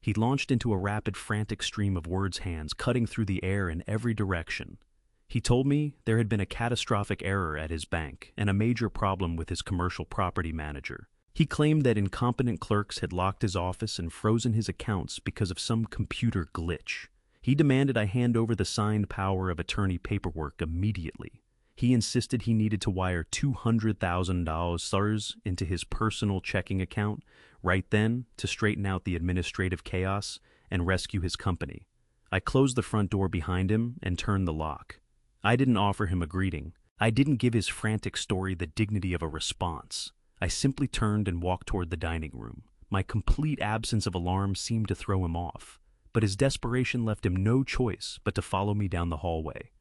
He launched into a rapid, frantic stream of words, hands cutting through the air in every direction. He told me there had been a catastrophic error at his bank and a major problem with his commercial property manager. He claimed that incompetent clerks had locked his office and frozen his accounts because of some computer glitch. He demanded I hand over the signed power of attorney paperwork immediately. He insisted he needed to wire $200,000 into his personal checking account right then to straighten out the administrative chaos and rescue his company. I closed the front door behind him and turned the lock. I didn't offer him a greeting. I didn't give his frantic story the dignity of a response. I simply turned and walked toward the dining room. My complete absence of alarm seemed to throw him off, but his desperation left him no choice but to follow me down the hallway.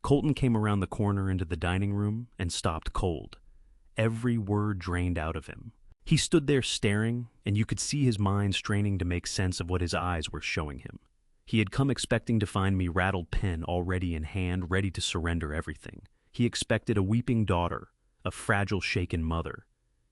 Colton came around the corner into the dining room and stopped cold. Every word drained out of him. He stood there staring, and you could see his mind straining to make sense of what his eyes were showing him. He had come expecting to find me rattled pen already in hand, ready to surrender everything. He expected a weeping daughter, a fragile, shaken mother.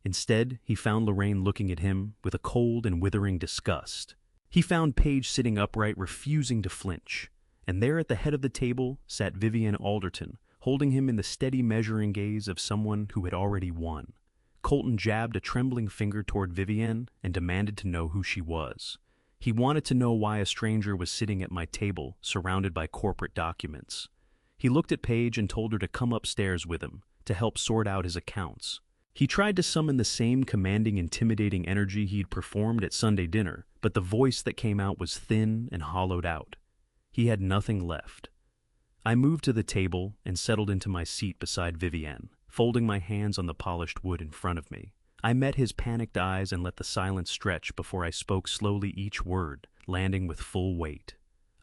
Instead, he found Lorraine looking at him with a cold and withering disgust. He found Paige sitting upright, refusing to flinch. And there at the head of the table sat Vivian Alderton, holding him in the steady measuring gaze of someone who had already won. Colton jabbed a trembling finger toward Vivian and demanded to know who she was. He wanted to know why a stranger was sitting at my table, surrounded by corporate documents. He looked at Paige and told her to come upstairs with him, to help sort out his accounts. He tried to summon the same commanding, intimidating energy he'd performed at Sunday dinner, but the voice that came out was thin and hollowed out. He had nothing left. I moved to the table and settled into my seat beside Vivienne, folding my hands on the polished wood in front of me. I met his panicked eyes and let the silence stretch before I spoke slowly, each word landing with full weight.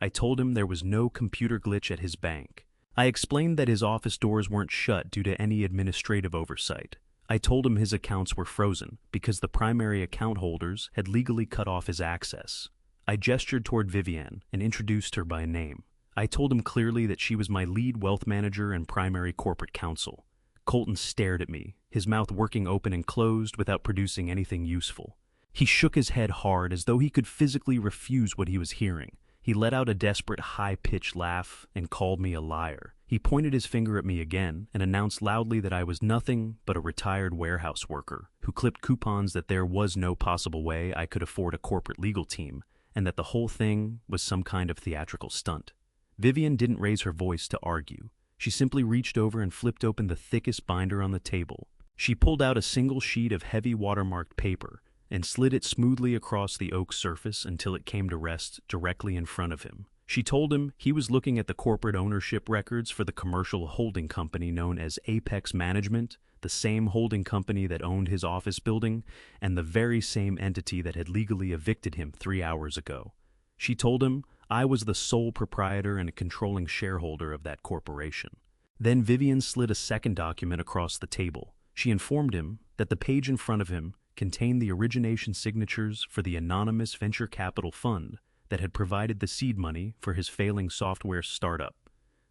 I told him there was no computer glitch at his bank. I explained that his office doors weren't shut due to any administrative oversight. I told him his accounts were frozen because the primary account holders had legally cut off his access. I gestured toward Vivienne and introduced her by name. I told him clearly that she was my lead wealth manager and primary corporate counsel. Colton stared at me, his mouth working open and closed without producing anything useful. He shook his head hard as though he could physically refuse what he was hearing. He let out a desperate, high-pitched laugh and called me a liar. He pointed his finger at me again and announced loudly that I was nothing but a retired warehouse worker who clipped coupons that there was no possible way I could afford a corporate legal team, and that the whole thing was some kind of theatrical stunt. Vivienne didn't raise her voice to argue. She simply reached over and flipped open the thickest binder on the table. She pulled out a single sheet of heavy watermarked paper and slid it smoothly across the oak surface until it came to rest directly in front of him. She told him he was looking at the corporate ownership records for the commercial holding company known as Apex Management, the same holding company that owned his office building, and the very same entity that had legally evicted him 3 hours ago. She told him I was the sole proprietor and a controlling shareholder of that corporation. Then Vivienne slid a second document across the table. She informed him that the page in front of him contained the origination signatures for the anonymous venture capital fund that had provided the seed money for his failing software startup.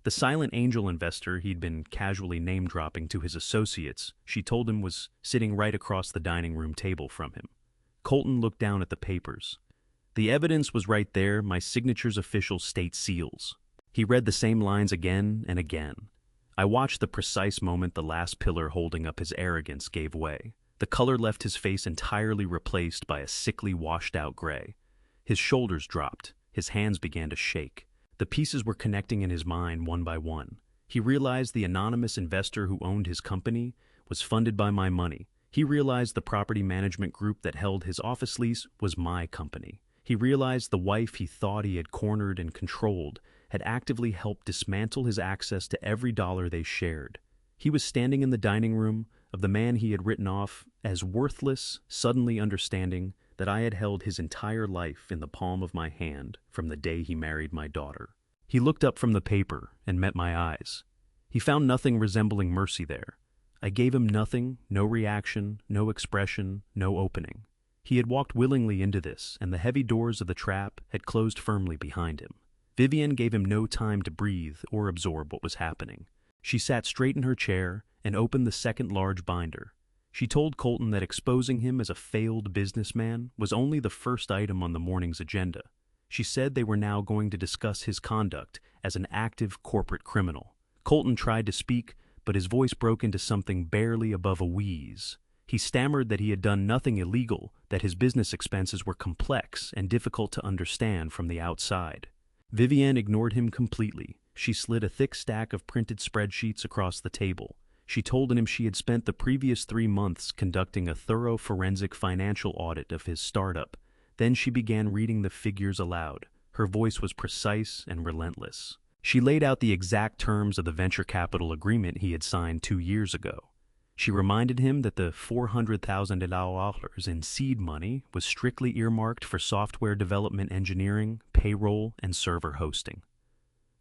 The silent angel investor he'd been casually name-dropping to his associates, she told him, was sitting right across the dining room table from him. Colton looked down at the papers. The evidence was right there, my signature's official state seals. He read the same lines again and again. I watched the precise moment the last pillar holding up his arrogance gave way. The color left his face entirely replaced by a sickly, washed-out gray. His shoulders dropped. His hands began to shake. The pieces were connecting in his mind one by one. He realized the anonymous investor who owned his company was funded by my money. He realized the property management group that held his office lease was my company. He realized the wife he thought he had cornered and controlled had actively helped dismantle his access to every dollar they shared. He was standing in the dining room of the man he had written off as worthless, suddenly understanding that I had held his entire life in the palm of my hand from the day he married my daughter. He looked up from the paper and met my eyes. He found nothing resembling mercy there. I gave him nothing, no reaction, no expression, no opening. He had walked willingly into this, and the heavy doors of the trap had closed firmly behind him. Vivienne gave him no time to breathe or absorb what was happening. She sat straight in her chair and opened the second large binder. She told Colton that exposing him as a failed businessman was only the first item on the morning's agenda. She said they were now going to discuss his conduct as an active corporate criminal. Colton tried to speak, but his voice broke into something barely above a wheeze. He stammered that he had done nothing illegal, that his business expenses were complex and difficult to understand from the outside. Vivienne ignored him completely. She slid a thick stack of printed spreadsheets across the table. She told him she had spent the previous 3 months conducting a thorough forensic financial audit of his startup. Then she began reading the figures aloud. Her voice was precise and relentless. She laid out the exact terms of the venture capital agreement he had signed 2 years ago. She reminded him that the $400,000 in seed money was strictly earmarked for software development engineering, payroll, and server hosting.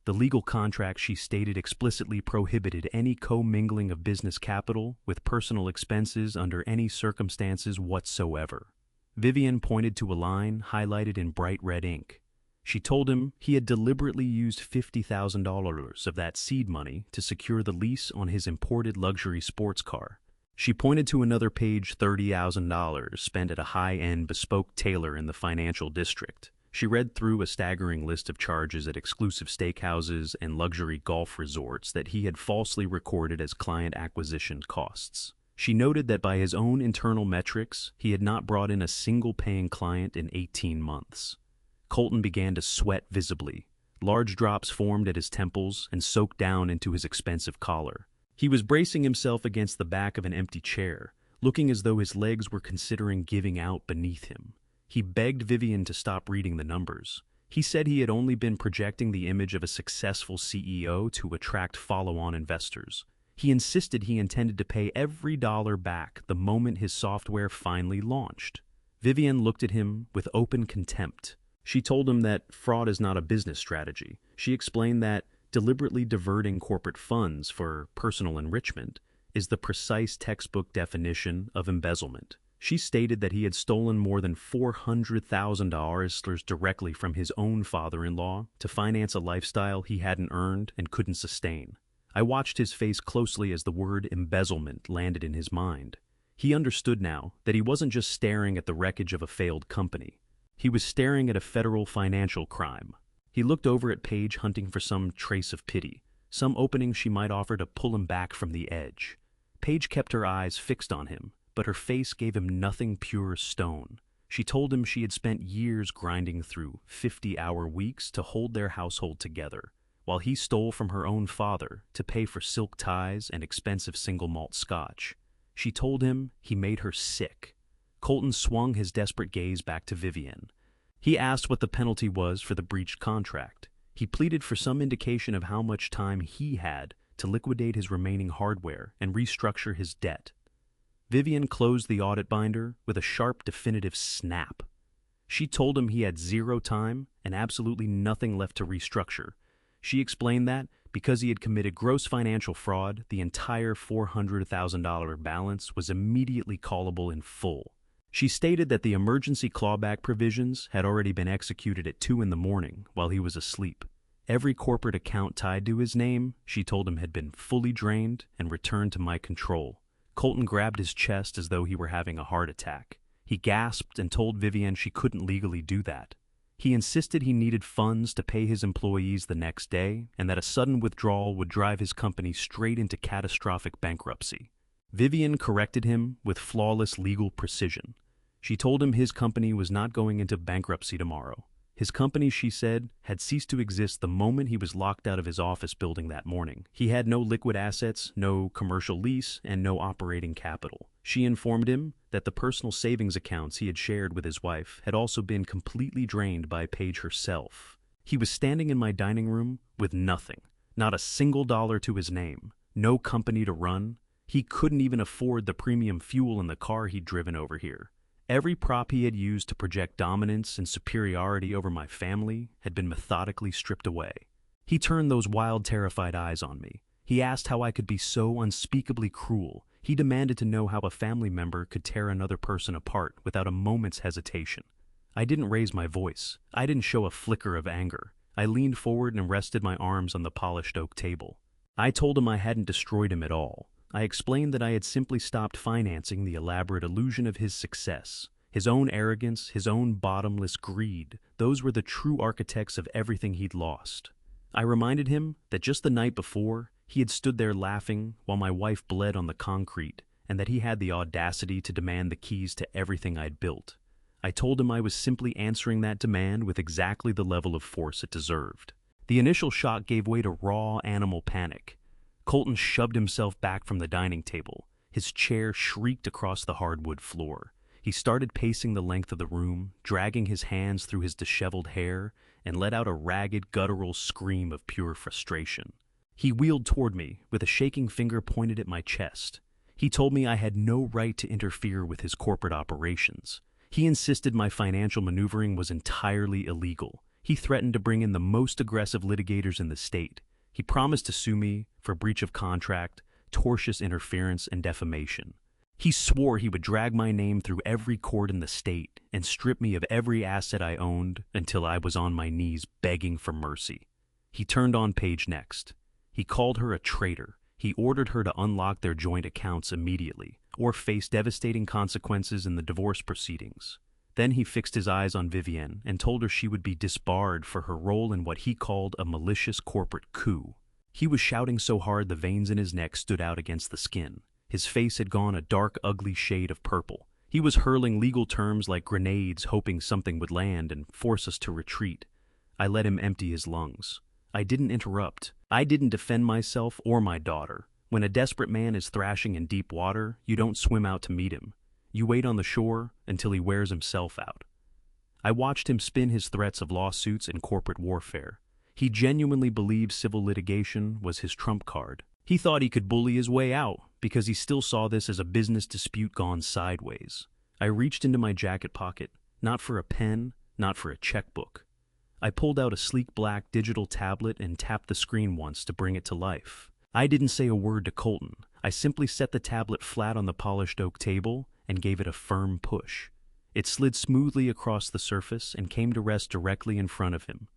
The legal contract, she stated, explicitly prohibited any commingling of business capital with personal expenses under any circumstances whatsoever. Vivienne pointed to a line highlighted in bright red ink. She told him he had deliberately used $50,000 of that seed money to secure the lease on his imported luxury sports car. She pointed to another page, $30,000 spent at a high-end bespoke tailor in the financial district. She read through a staggering list of charges at exclusive steakhouses and luxury golf resorts that he had falsely recorded as client acquisition costs. She noted that by his own internal metrics, he had not brought in a single paying client in 18 months. Colton began to sweat visibly. Large drops formed at his temples and soaked down into his expensive collar. He was bracing himself against the back of an empty chair, looking as though his legs were considering giving out beneath him. He begged Vivienne to stop reading the numbers. He said he had only been projecting the image of a successful CEO to attract follow-on investors. He insisted he intended to pay every dollar back the moment his software finally launched. Vivienne looked at him with open contempt. She told him that fraud is not a business strategy. She explained that deliberately diverting corporate funds for personal enrichment is the precise textbook definition of embezzlement. She stated that he had stolen more than $400,000 directly from his own father-in-law to finance a lifestyle he hadn't earned and couldn't sustain. I watched his face closely as the word embezzlement landed in his mind. He understood now that he wasn't just staring at the wreckage of a failed company. He was staring at a federal financial crime. He looked over at Paige, hunting for some trace of pity, some opening she might offer to pull him back from the edge. Paige kept her eyes fixed on him, but her face gave him nothing pure stone. She told him she had spent years grinding through 50-hour weeks to hold their household together, while he stole from her own father to pay for silk ties and expensive single malt scotch. She told him he made her sick. Colton swung his desperate gaze back to Vivian. He asked what the penalty was for the breached contract. He pleaded for some indication of how much time he had to liquidate his remaining hardware and restructure his debt. Vivian closed the audit binder with a sharp, definitive snap. She told him he had zero time and absolutely nothing left to restructure. She explained that, because he had committed gross financial fraud, the entire $400,000 balance was immediately callable in full. She stated that the emergency clawback provisions had already been executed at 2 a.m. while he was asleep. Every corporate account tied to his name, she told him, had been fully drained and returned to my control. Colton grabbed his chest as though he were having a heart attack. He gasped and told Vivian she couldn't legally do that. He insisted he needed funds to pay his employees the next day, and that a sudden withdrawal would drive his company straight into catastrophic bankruptcy. Vivian corrected him with flawless legal precision. She told him his company was not going into bankruptcy tomorrow. His company, she said, had ceased to exist the moment he was locked out of his office building that morning. He had no liquid assets, no commercial lease, and no operating capital. She informed him that the personal savings accounts he had shared with his wife had also been completely drained by Paige herself. He was standing in my dining room with nothing, not a single dollar to his name, no company to run. He couldn't even afford the premium fuel in the car he'd driven over here. Every prop he had used to project dominance and superiority over my family had been methodically stripped away. He turned those wild, terrified eyes on me. He asked how I could be so unspeakably cruel. He demanded to know how a family member could tear another person apart without a moment's hesitation. I didn't raise my voice. I didn't show a flicker of anger. I leaned forward and rested my arms on the polished oak table. I told him I hadn't destroyed him at all. I explained that I had simply stopped financing the elaborate illusion of his success. His own arrogance, his own bottomless greed, those were the true architects of everything he'd lost. I reminded him that just the night before, he had stood there laughing while my wife bled on the concrete, and that he had the audacity to demand the keys to everything I'd built. I told him I was simply answering that demand with exactly the level of force it deserved. The initial shock gave way to raw animal panic. Colton shoved himself back from the dining table. His chair shrieked across the hardwood floor. He started pacing the length of the room, dragging his hands through his disheveled hair, and let out a ragged, guttural scream of pure frustration. He wheeled toward me, with a shaking finger pointed at my chest. He told me I had no right to interfere with his corporate operations. He insisted my financial maneuvering was entirely illegal. He threatened to bring in the most aggressive litigators in the state. He promised to sue me for breach of contract, tortious interference, and defamation. He swore he would drag my name through every court in the state and strip me of every asset I owned until I was on my knees begging for mercy. He turned on Paige next. He called her a traitor. He ordered her to unlock their joint accounts immediately, or face devastating consequences in the divorce proceedings. Then he fixed his eyes on Vivian and told her she would be disbarred for her role in what he called a malicious corporate coup. He was shouting so hard the veins in his neck stood out against the skin. His face had gone a dark, ugly shade of purple. He was hurling legal terms like grenades, hoping something would land and force us to retreat. I let him empty his lungs. I didn't interrupt. I didn't defend myself or my daughter. When a desperate man is thrashing in deep water, you don't swim out to meet him. You wait on the shore until he wears himself out. I watched him spin his threats of lawsuits and corporate warfare. He genuinely believed civil litigation was his trump card. He thought he could bully his way out because he still saw this as a business dispute gone sideways. I reached into my jacket pocket, not for a pen, not for a checkbook. I pulled out a sleek black digital tablet and tapped the screen once to bring it to life. I didn't say a word to Colton. I simply set the tablet flat on the polished oak table and gave it a firm push. It slid smoothly across the surface and came to rest directly in front of him.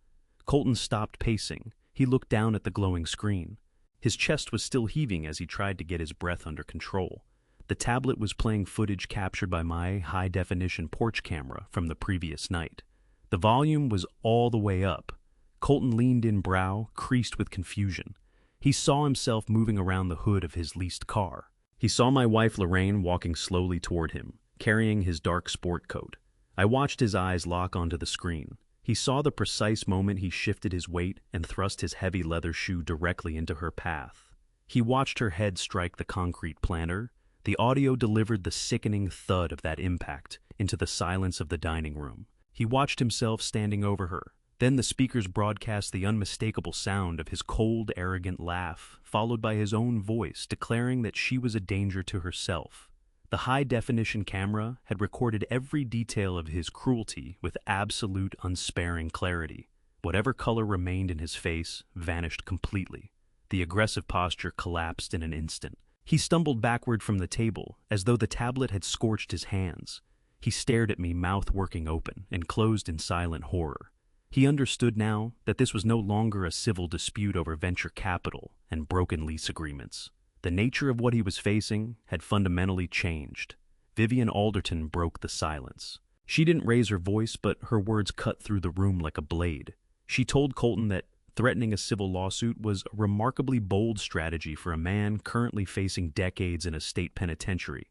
Colton stopped pacing. He looked down at the glowing screen. His chest was still heaving as he tried to get his breath under control. The tablet was playing footage captured by my high-definition porch camera from the previous night. The volume was all the way up. Colton leaned in, brow creased with confusion. He saw himself moving around the hood of his leased car. He saw my wife Lorraine walking slowly toward him, carrying his dark sport coat. I watched his eyes lock onto the screen. He saw the precise moment he shifted his weight and thrust his heavy leather shoe directly into her path. He watched her head strike the concrete planter. The audio delivered the sickening thud of that impact into the silence of the dining room. He watched himself standing over her. Then the speakers broadcast the unmistakable sound of his cold, arrogant laugh, followed by his own voice declaring that she was a danger to herself. The high-definition camera had recorded every detail of his cruelty with absolute, unsparing clarity. Whatever color remained in his face vanished completely. The aggressive posture collapsed in an instant. He stumbled backward from the table, as though the tablet had scorched his hands. He stared at me, mouth working open, and closed in silent horror. He understood now that this was no longer a civil dispute over venture capital and broken lease agreements. The nature of what he was facing had fundamentally changed. Vivian Alderton broke the silence. She didn't raise her voice, but her words cut through the room like a blade. She told Colton that threatening a civil lawsuit was a remarkably bold strategy for a man currently facing decades in a state penitentiary.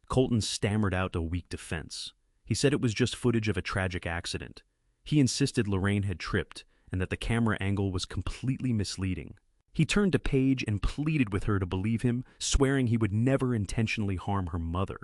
Colton stammered out a weak defense. He said it was just footage of a tragic accident. He insisted Lorraine had tripped and that the camera angle was completely misleading. He turned to Paige and pleaded with her to believe him, swearing he would never intentionally harm her mother.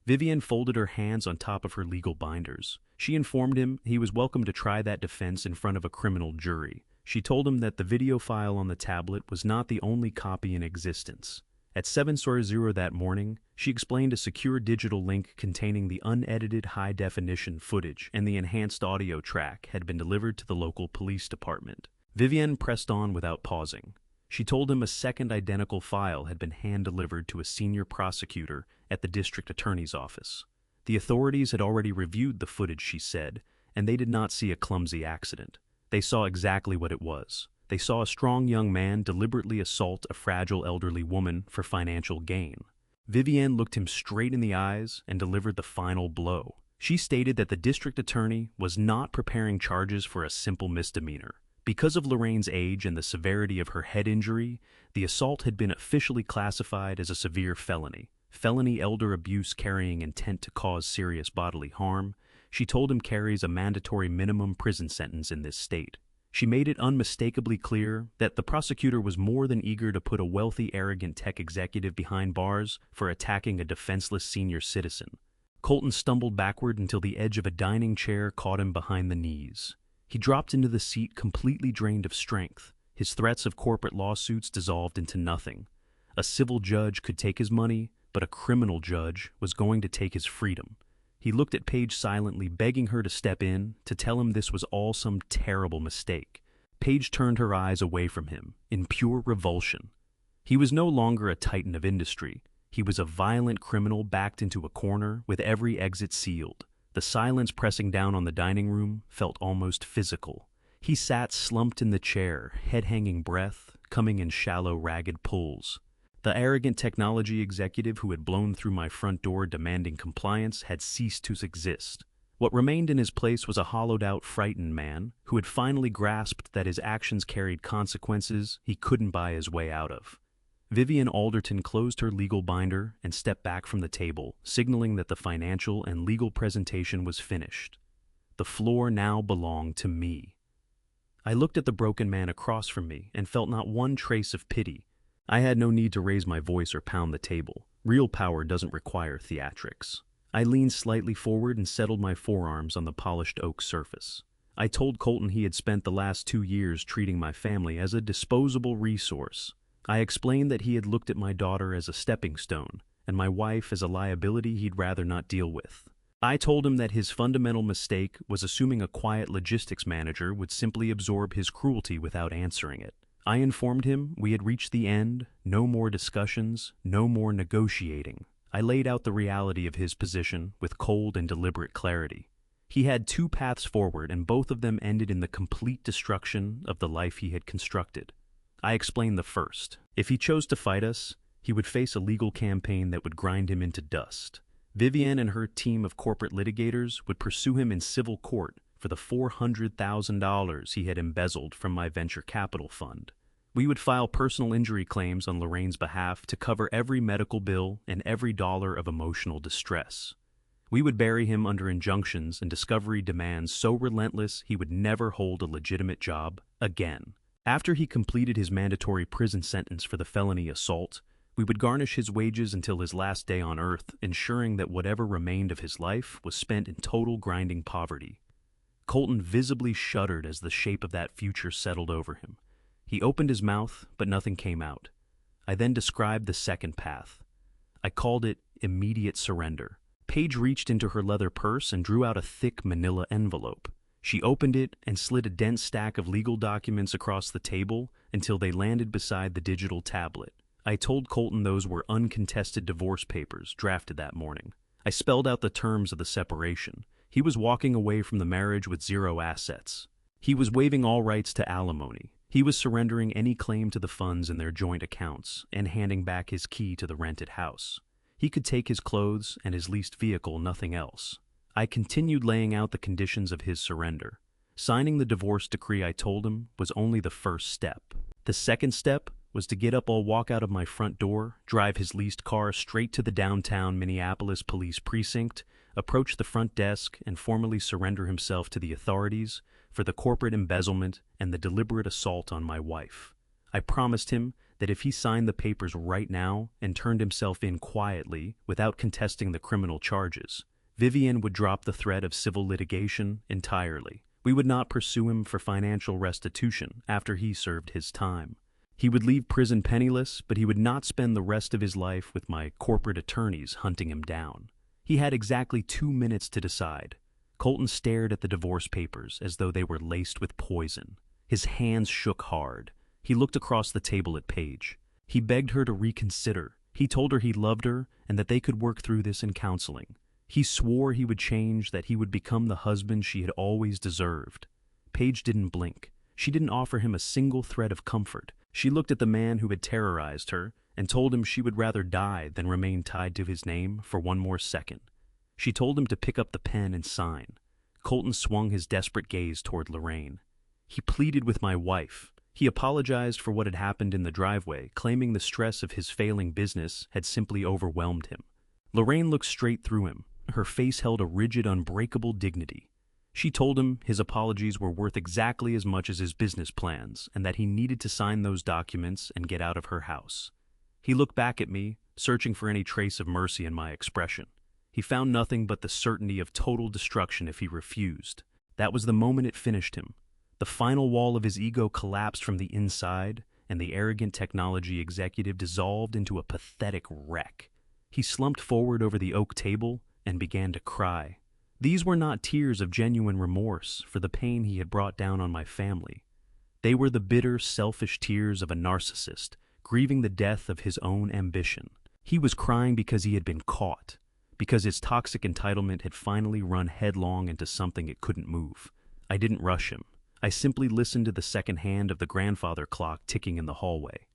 Vivian folded her hands on top of her legal binders. She informed him he was welcome to try that defense in front of a criminal jury. She told him that the video file on the tablet was not the only copy in existence. At 7:00 that morning, she explained a secure digital link containing the unedited high-definition footage and the enhanced audio track had been delivered to the local police department. Vivian pressed on without pausing. She told him a second identical file had been hand-delivered to a senior prosecutor at the district attorney's office. The authorities had already reviewed the footage, she said, and they did not see a clumsy accident. They saw exactly what it was. They saw a strong young man deliberately assault a fragile elderly woman for financial gain. Vivian looked him straight in the eyes and delivered the final blow. She stated that the district attorney was not preparing charges for a simple misdemeanor. Because of Lorraine's age and the severity of her head injury, the assault had been officially classified as a severe felony. Felony elder abuse carrying intent to cause serious bodily harm. She told him carries a mandatory minimum prison sentence in this state. She made it unmistakably clear that the prosecutor was more than eager to put a wealthy, arrogant tech executive behind bars for attacking a defenseless senior citizen. Colton stumbled backward until the edge of a dining chair caught him behind the knees. He dropped into the seat completely drained of strength. His threats of corporate lawsuits dissolved into nothing. A civil judge could take his money, but a criminal judge was going to take his freedom. He looked at Paige silently, begging her to step in, to tell him this was all some terrible mistake. Paige turned her eyes away from him, in pure revulsion. He was no longer a titan of industry. He was a violent criminal backed into a corner, with every exit sealed. The silence pressing down on the dining room felt almost physical. He sat slumped in the chair, head-hanging breath, coming in shallow, ragged pulls. The arrogant technology executive who had blown through my front door demanding compliance had ceased to exist. What remained in his place was a hollowed-out, frightened man who had finally grasped that his actions carried consequences he couldn't buy his way out of. Vivian Alderton closed her legal binder and stepped back from the table, signaling that the financial and legal presentation was finished. The floor now belonged to me. I looked at the broken man across from me and felt not one trace of pity. I had no need to raise my voice or pound the table. Real power doesn't require theatrics. I leaned slightly forward and settled my forearms on the polished oak surface. I told Colton he had spent the last 2 years treating my family as a disposable resource. I explained that he had looked at my daughter as a stepping stone, and my wife as a liability he'd rather not deal with. I told him that his fundamental mistake was assuming a quiet logistics manager would simply absorb his cruelty without answering it. I informed him we had reached the end, no more discussions, no more negotiating. I laid out the reality of his position with cold and deliberate clarity. He had two paths forward, and both of them ended in the complete destruction of the life he had constructed. I explained the first. If he chose to fight us, he would face a legal campaign that would grind him into dust. Vivienne and her team of corporate litigators would pursue him in civil court for the $400,000 he had embezzled from my venture capital fund. We would file personal injury claims on Lorraine's behalf to cover every medical bill and every dollar of emotional distress. We would bury him under injunctions and discovery demands so relentless he would never hold a legitimate job again. After he completed his mandatory prison sentence for the felony assault, we would garnish his wages until his last day on earth, ensuring that whatever remained of his life was spent in total grinding poverty. Colton visibly shuddered as the shape of that future settled over him. He opened his mouth, but nothing came out. I then described the second path. I called it immediate surrender. Paige reached into her leather purse and drew out a thick manila envelope. She opened it and slid a dense stack of legal documents across the table until they landed beside the digital tablet. I told Colton those were uncontested divorce papers drafted that morning. I spelled out the terms of the separation. He was walking away from the marriage with zero assets. He was waiving all rights to alimony. He was surrendering any claim to the funds in their joint accounts and handing back his key to the rented house. He could take his clothes and his leased vehicle, nothing else. I continued laying out the conditions of his surrender. Signing the divorce decree, I told him, was only the first step. The second step was to get up or walk out of my front door, drive his leased car straight to the downtown Minneapolis police precinct, approach the front desk, and formally surrender himself to the authorities for the corporate embezzlement and the deliberate assault on my wife. I promised him that if he signed the papers right now and turned himself in quietly without contesting the criminal charges, Vivienne would drop the threat of civil litigation entirely. We would not pursue him for financial restitution after he served his time. He would leave prison penniless, but he would not spend the rest of his life with my corporate attorneys hunting him down. He had exactly 2 minutes to decide. Colton stared at the divorce papers as though they were laced with poison. His hands shook hard. He looked across the table at Paige. He begged her to reconsider. He told her he loved her and that they could work through this in counseling. He swore he would change, that he would become the husband she had always deserved. Paige didn't blink. She didn't offer him a single thread of comfort. She looked at the man who had terrorized her and told him she would rather die than remain tied to his name for one more second. She told him to pick up the pen and sign. Colton swung his desperate gaze toward Lorraine. He pleaded with my wife. He apologized for what had happened in the driveway, claiming the stress of his failing business had simply overwhelmed him. Lorraine looked straight through him. Her face held a rigid, unbreakable dignity. She told him his apologies were worth exactly as much as his business plans, and that he needed to sign those documents and get out of her house. He looked back at me, searching for any trace of mercy in my expression. He found nothing but the certainty of total destruction if he refused. That was the moment it finished him. The final wall of his ego collapsed from the inside, and the arrogant technology executive dissolved into a pathetic wreck. He slumped forward over the oak table and began to cry. These were not tears of genuine remorse for the pain he had brought down on my family. They were the bitter, selfish tears of a narcissist, grieving the death of his own ambition. He was crying because he had been caught, because his toxic entitlement had finally run headlong into something it couldn't move. I didn't rush him. I simply listened to the second hand of the grandfather clock ticking in the hallway.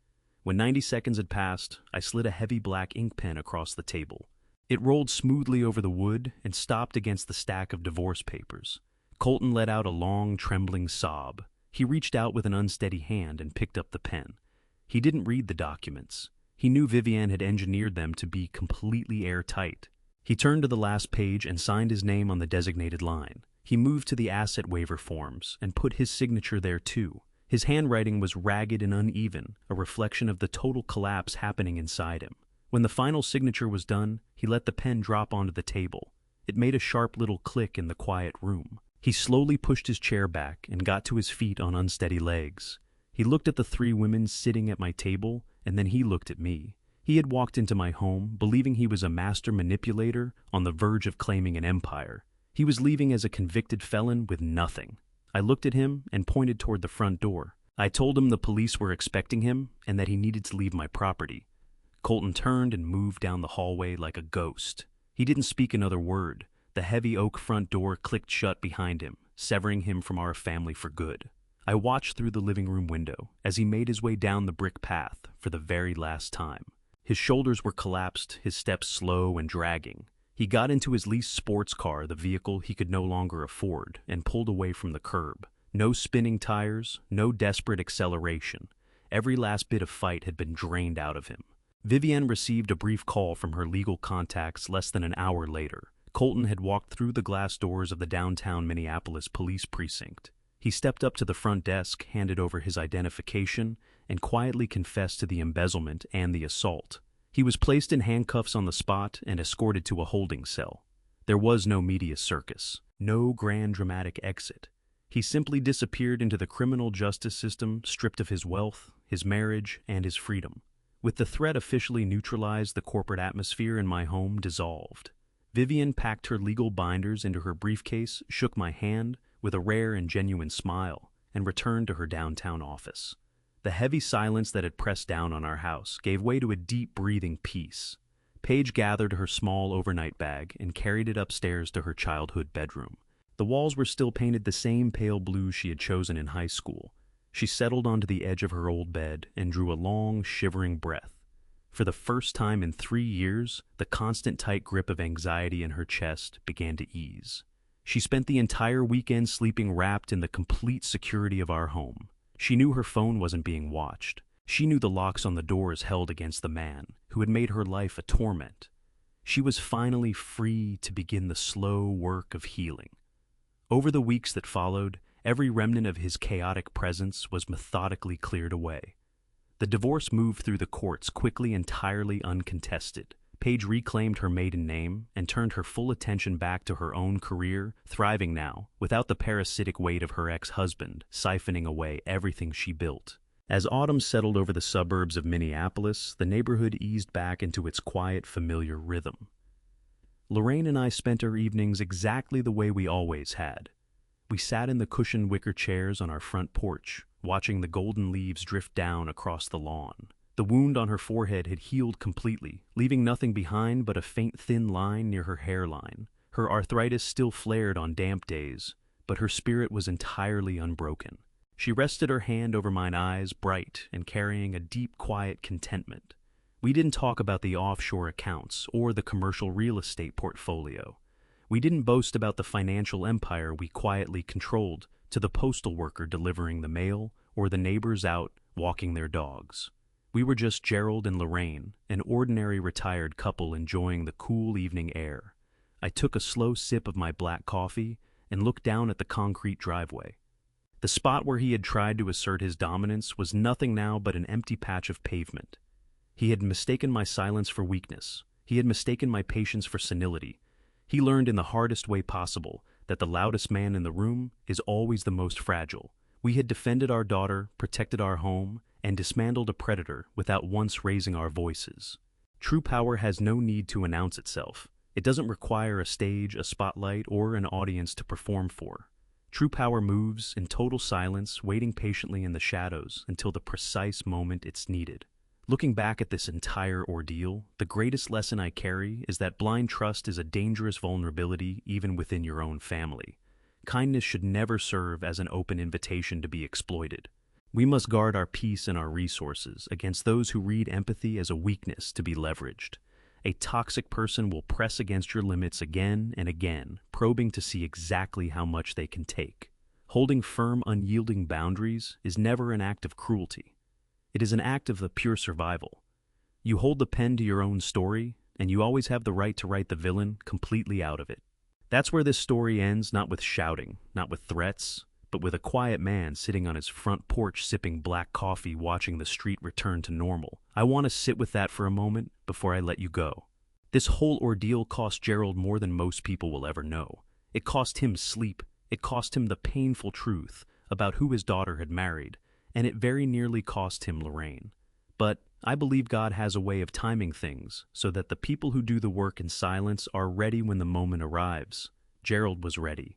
When 90 seconds had passed, I slid a heavy black ink pen across the table. It rolled smoothly over the wood and stopped against the stack of divorce papers. Colton let out a long, trembling sob. He reached out with an unsteady hand and picked up the pen. He didn't read the documents. He knew Vivienne had engineered them to be completely airtight. He turned to the last page and signed his name on the designated line. He moved to the asset waiver forms and put his signature there too. His handwriting was ragged and uneven, a reflection of the total collapse happening inside him. When the final signature was done, he let the pen drop onto the table. It made a sharp little click in the quiet room. He slowly pushed his chair back and got to his feet on unsteady legs. He looked at the 3 women sitting at my table, and then he looked at me. He had walked into my home, believing he was a master manipulator on the verge of claiming an empire. He was leaving as a convicted felon with nothing. I looked at him and pointed toward the front door. I told him the police were expecting him and that he needed to leave my property. Colton turned and moved down the hallway like a ghost. He didn't speak another word. The heavy oak front door clicked shut behind him, severing him from our family for good. I watched through the living room window as he made his way down the brick path for the very last time. His shoulders were collapsed, his steps slow and dragging. He got into his leased sports car, the vehicle he could no longer afford, and pulled away from the curb. No spinning tires, no desperate acceleration. Every last bit of fight had been drained out of him. Vivienne received a brief call from her legal contacts less than an hour later. Colton had walked through the glass doors of the downtown Minneapolis police precinct. He stepped up to the front desk, handed over his identification, and quietly confessed to the embezzlement and the assault. He was placed in handcuffs on the spot and escorted to a holding cell. There was no media circus, no grand dramatic exit. He simply disappeared into the criminal justice system, stripped of his wealth, his marriage, and his freedom. With the threat officially neutralized, the corporate atmosphere in my home dissolved. Vivienne packed her legal binders into her briefcase, shook my hand with a rare and genuine smile, and returned to her downtown office. The heavy silence that had pressed down on our house gave way to a deep breathing peace. Paige gathered her small overnight bag and carried it upstairs to her childhood bedroom. The walls were still painted the same pale blue she had chosen in high school. She settled onto the edge of her old bed and drew a long, shivering breath. For the first time in 3 years, the constant tight grip of anxiety in her chest began to ease. She spent the entire weekend sleeping wrapped in the complete security of our home. She knew her phone wasn't being watched. She knew the locks on the doors held against the man who had made her life a torment. She was finally free to begin the slow work of healing. Over the weeks that followed, every remnant of his chaotic presence was methodically cleared away. The divorce moved through the courts quickly, entirely uncontested. Paige reclaimed her maiden name and turned her full attention back to her own career, thriving now, without the parasitic weight of her ex-husband, siphoning away everything she built. As autumn settled over the suburbs of Minneapolis, the neighborhood eased back into its quiet, familiar rhythm. Lorraine and I spent our evenings exactly the way we always had. We sat in the cushioned wicker chairs on our front porch, watching the golden leaves drift down across the lawn. The wound on her forehead had healed completely, leaving nothing behind but a faint thin line near her hairline. Her arthritis still flared on damp days, but her spirit was entirely unbroken. She rested her hand over mine eyes, bright and carrying a deep, quiet contentment. We didn't talk about the offshore accounts or the commercial real estate portfolio. We didn't boast about the financial empire we quietly controlled, to the postal worker delivering the mail or the neighbors out walking their dogs. We were just Gerald and Lorraine, an ordinary retired couple enjoying the cool evening air. I took a slow sip of my black coffee and looked down at the concrete driveway. The spot where he had tried to assert his dominance was nothing now but an empty patch of pavement. He had mistaken my silence for weakness. He had mistaken my patience for senility. He learned in the hardest way possible that the loudest man in the room is always the most fragile. We had defended our daughter, protected our home, and dismantled a predator without once raising our voices. True power has no need to announce itself. It doesn't require a stage, a spotlight, or an audience to perform for. True power moves in total silence, waiting patiently in the shadows until the precise moment it's needed. Looking back at this entire ordeal, the greatest lesson I carry is that blind trust is a dangerous vulnerability even within your own family. Kindness should never serve as an open invitation to be exploited. We must guard our peace and our resources against those who read empathy as a weakness to be leveraged. A toxic person will press against your limits again and again, probing to see exactly how much they can take. Holding firm, unyielding boundaries is never an act of cruelty. It is an act of the pure survival. You hold the pen to your own story, and you always have the right to write the villain completely out of it. That's where this story ends, not with shouting, not with threats, but with a quiet man sitting on his front porch sipping black coffee watching the street return to normal. I want to sit with that for a moment before I let you go. This whole ordeal cost Gerald more than most people will ever know. It cost him sleep. It cost him the painful truth about who his daughter had married, and it very nearly cost him Lorraine. But I believe God has a way of timing things so that the people who do the work in silence are ready when the moment arrives. Gerald was ready.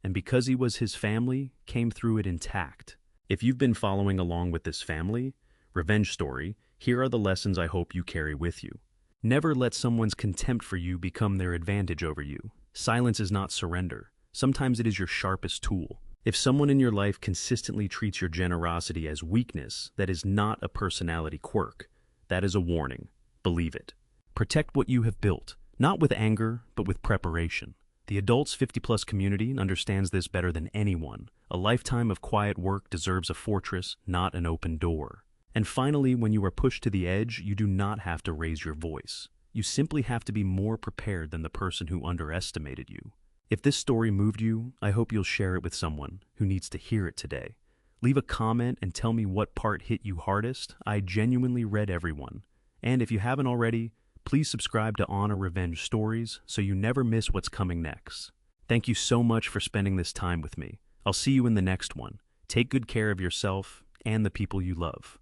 And because he was his family, came through it intact. If you've been following along with this family revenge story, here are the lessons I hope you carry with you. Never let someone's contempt for you become their advantage over you. Silence is not surrender. Sometimes it is your sharpest tool. If someone in your life consistently treats your generosity as weakness, that is not a personality quirk. That is a warning. Believe it. Protect what you have built, not with anger, but with preparation. The Adults 50+ community understands this better than anyone. A lifetime of quiet work deserves a fortress, not an open door. And finally, when you are pushed to the edge, you do not have to raise your voice. You simply have to be more prepared than the person who underestimated you. If this story moved you, I hope you'll share it with someone who needs to hear it today. Leave a comment and tell me what part hit you hardest. I genuinely read everyone. And if you haven't already, please subscribe to Honor Revenge Stories so you never miss what's coming next. Thank you so much for spending this time with me. I'll see you in the next one. Take good care of yourself and the people you love.